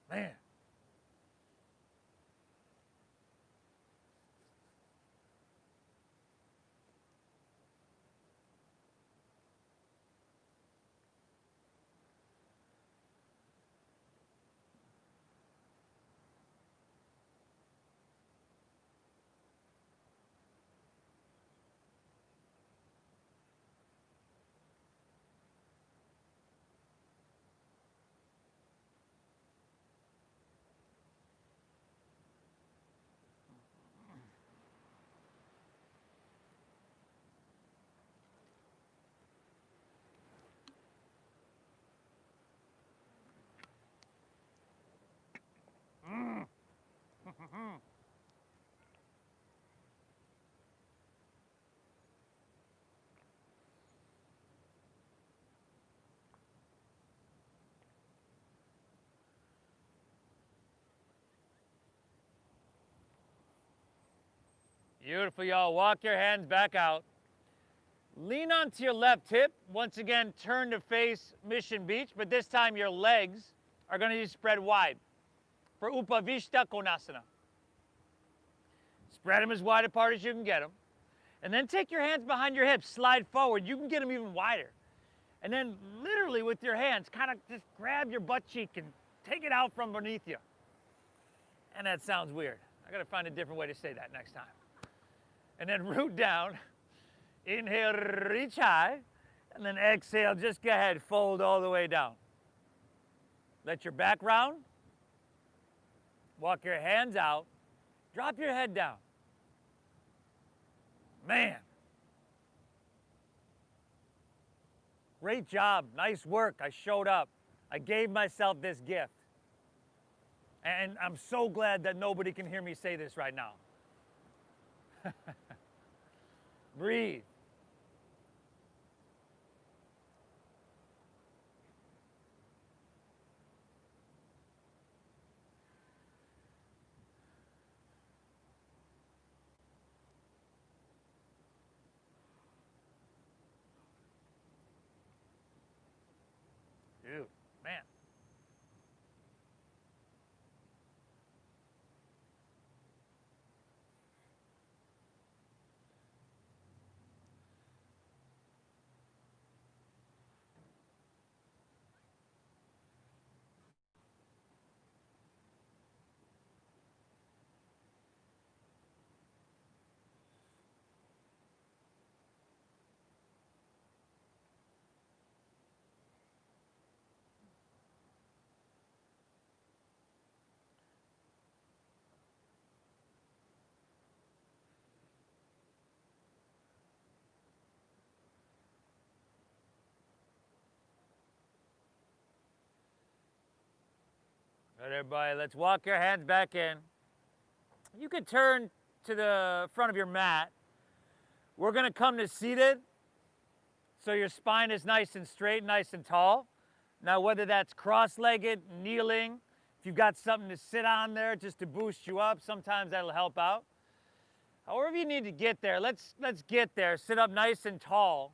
Man. Beautiful, y'all. Walk your hands back out. Lean onto your left hip. Once again, turn to face Mission Beach, but this time your legs are going to be spread wide for Upavishta Konasana. Spread them as wide apart as you can get them. And then take your hands behind your hips, slide forward. You can get them even wider. And then literally with your hands, kind of just grab your butt cheek and take it out from beneath you. And that sounds weird. I gotta find a different way to say that next time. And then root down. Inhale, reach high. And then exhale, just go ahead, fold all the way down. Let your back round. Walk your hands out. Drop your head down. Man. Great job. Nice work. I showed up. I gave myself this gift. And I'm so glad that nobody can hear me say this right now. Breathe. Dude, man. All right, everybody, let's walk your hands back in. You can turn to the front of your mat. We're gonna come to seated, so your spine is nice and straight, nice and tall. Now, whether that's cross-legged, kneeling, if you've got something to sit on there just to boost you up, sometimes that'll help out. However you need to get there, let's get there. Sit up nice and tall.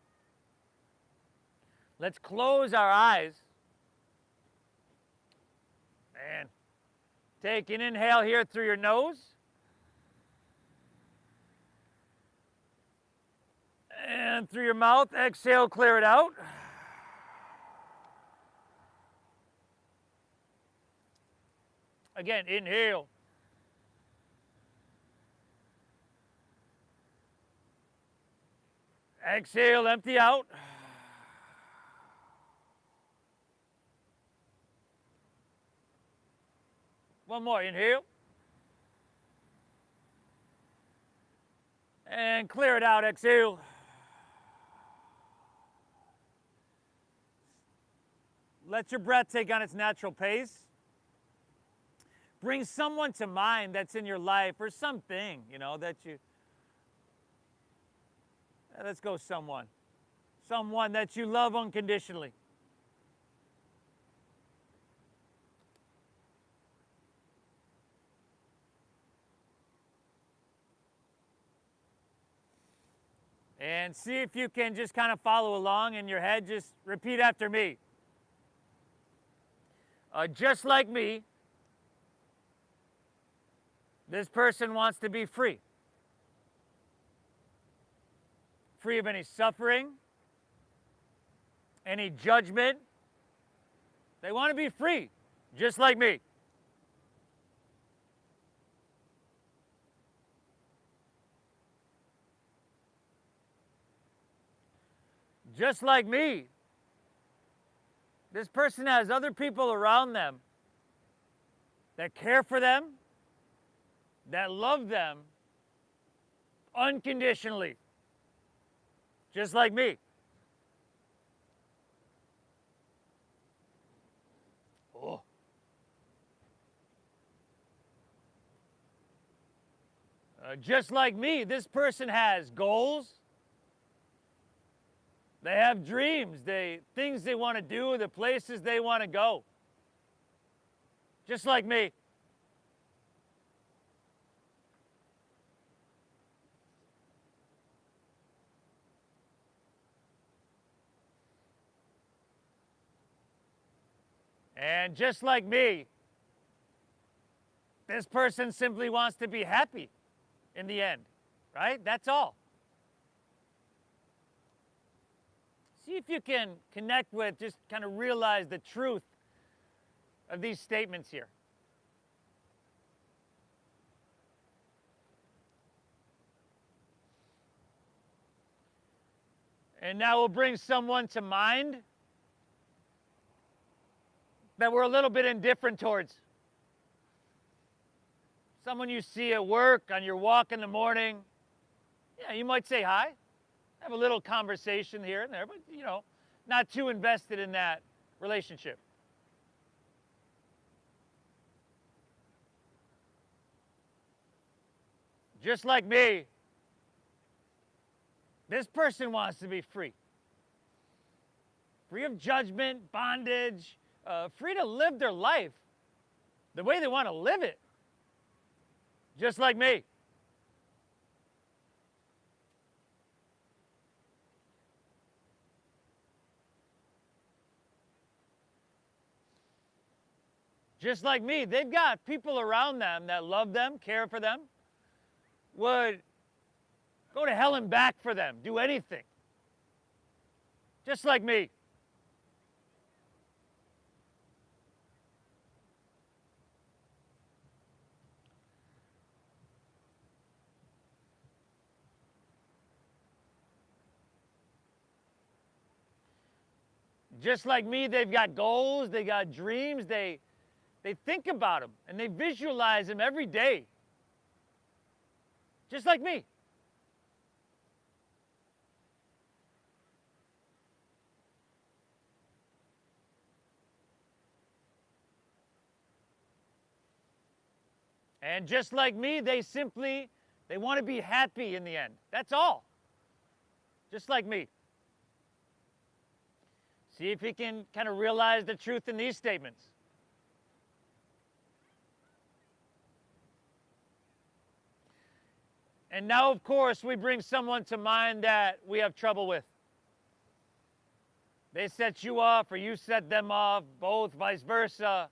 Let's close our eyes. And take an inhale here through your nose. And through your mouth, exhale, clear it out. Again, inhale. Exhale, empty out. One more, inhale. And clear it out, exhale. Let your breath take on its natural pace. Bring someone to mind that's in your life or something, that you... Let's go someone. Someone that you love unconditionally. And see if you can just kind of follow along in your head. Just repeat after me. Just like me, this person wants to be free. Free of any suffering, any judgment. They want to be free, just like me. Just like me, this person has other people around them that care for them, that love them unconditionally, just like me. Oh. Just like me, this person has goals. They have dreams, things they want to do, the places they want to go. Just like me. And just like me, this person simply wants to be happy in the end, right? That's all. See if you can connect with, just kind of realize the truth of these statements here. And now we'll bring someone to mind that we're a little bit indifferent towards. Someone you see at work, on your walk in the morning. Yeah, you might say hi, have a little conversation here and there, but you know, not too invested in that relationship. Just like me, this person wants to be free. Free of judgment, bondage, free to live their life the way they want to live it. Just like me. Just like me, they've got people around them that love them, care for them, would go to hell and back for them, do anything. Just like me. Just like me, they've got goals, they got dreams, they think about them and they visualize them every day. Just like me. And just like me, they want to be happy in the end. That's all. Just like me. See if you can kind of realize the truth in these statements. And now, of course, we bring someone to mind that we have trouble with. They set you off or you set them off, both, vice versa.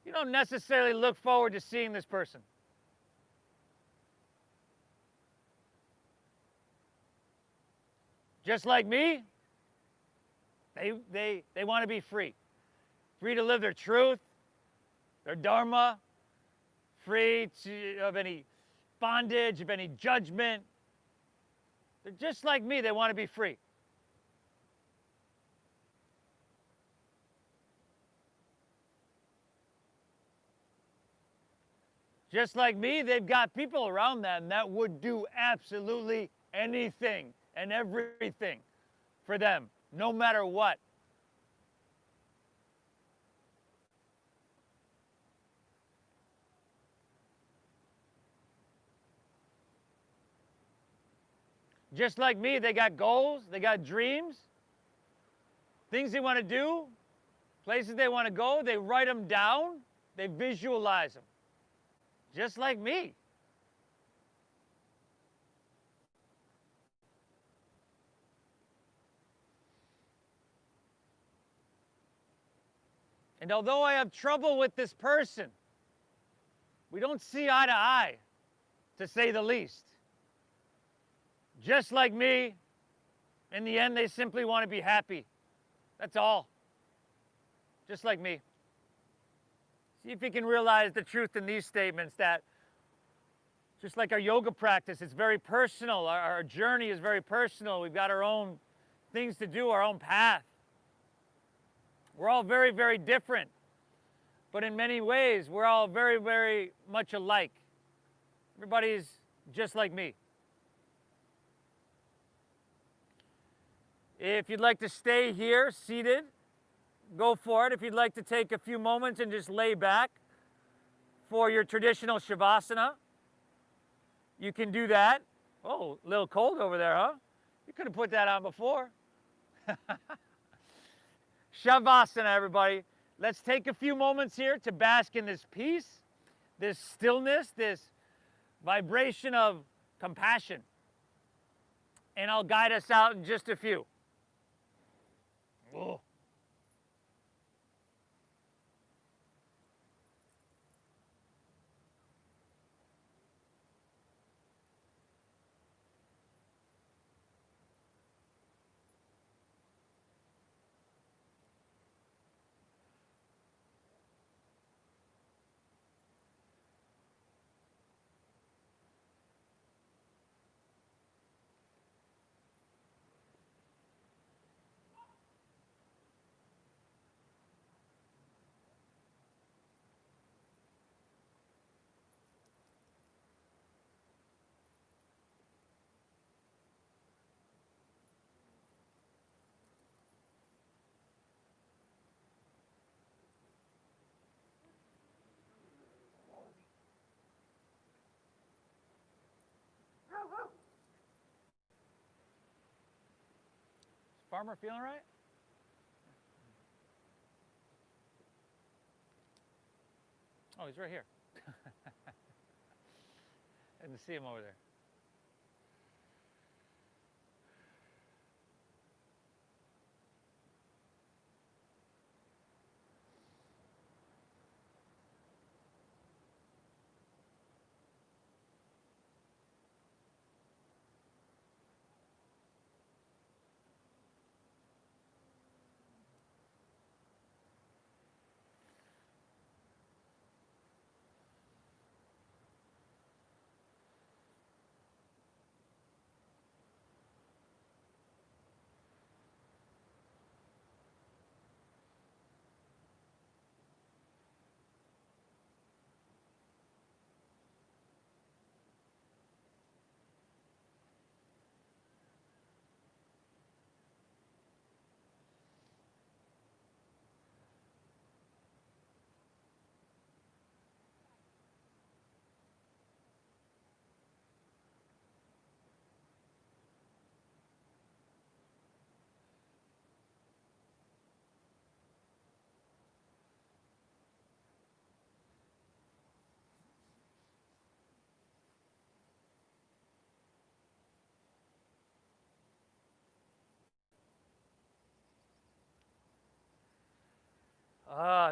You don't necessarily look forward to seeing this person. Just like me, they want to be free. Free to live their truth, their dharma, free of any bondage, of any judgment. They're just like me, they want to be free. Just like me, they've got people around them that would do absolutely anything and everything for them, no matter what. Just like me, they got goals, they got dreams, things they want to do, places they want to go, they write them down, they visualize them. Just like me. And although I have trouble with this person, we don't see eye to eye, to say the least. Just like me, in the end, they simply want to be happy. That's all. Just like me. See if you can realize the truth in these statements, that just like our yoga practice, it's very personal. Our journey is very personal. We've got our own things to do, our own path. We're all very, very different. But in many ways, we're all very, very much alike. Everybody's just like me. If you'd like to stay here, seated, go for it. If you'd like to take a few moments and just lay back for your traditional Shavasana, you can do that. Oh, a little cold over there, huh? You could have put that on before. Shavasana, everybody. Let's take a few moments here to bask in this peace, this stillness, this vibration of compassion. And I'll guide us out in just a few. Whoa. Farmer feeling right? Oh, he's right here. I didn't see him over there.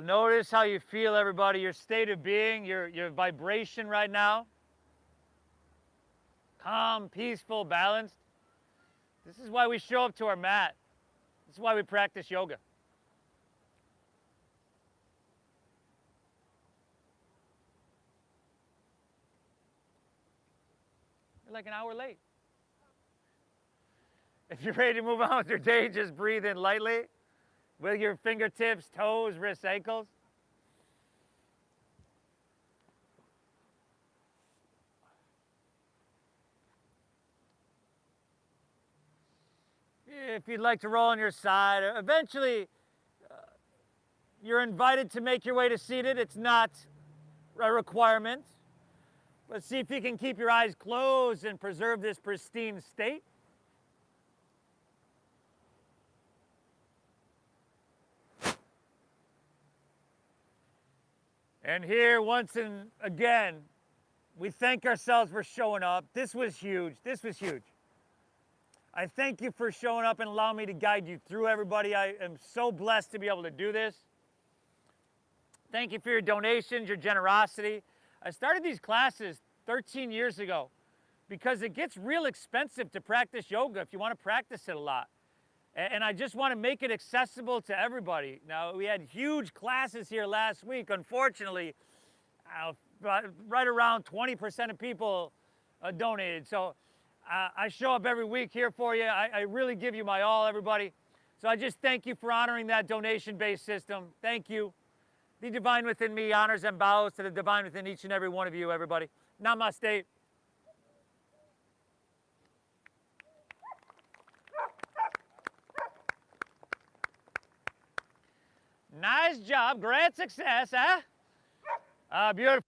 Notice how you feel, everybody, your state of being, your vibration right now. Calm, peaceful, balanced. This is why we show up to our mat. This is why we practice yoga. You're like an hour late. If you're ready to move on with your day, just breathe in lightly with your fingertips, toes, wrists, ankles. If you'd like to roll on your side, eventually you're invited to make your way to seated. It's not a requirement. But see if you can keep your eyes closed and preserve this pristine state. And here, once and again, we thank ourselves for showing up. This was huge. This was huge. I thank you for showing up and allowing me to guide you through, everybody. I am so blessed to be able to do this. Thank you for your donations, your generosity. I started these classes 13 years ago because it gets real expensive to practice yoga if you want to practice it a lot. And I just want to make it accessible to everybody. Now, we had huge classes here last week. Unfortunately, right around 20% of people donated. So I show up every week here for you. I really give you my all, everybody. So I just thank you for honoring that donation-based system. Thank you. The divine within me honors and bows to the divine within each and every one of you, everybody. Namaste. Nice job. Great success, huh? Beautiful.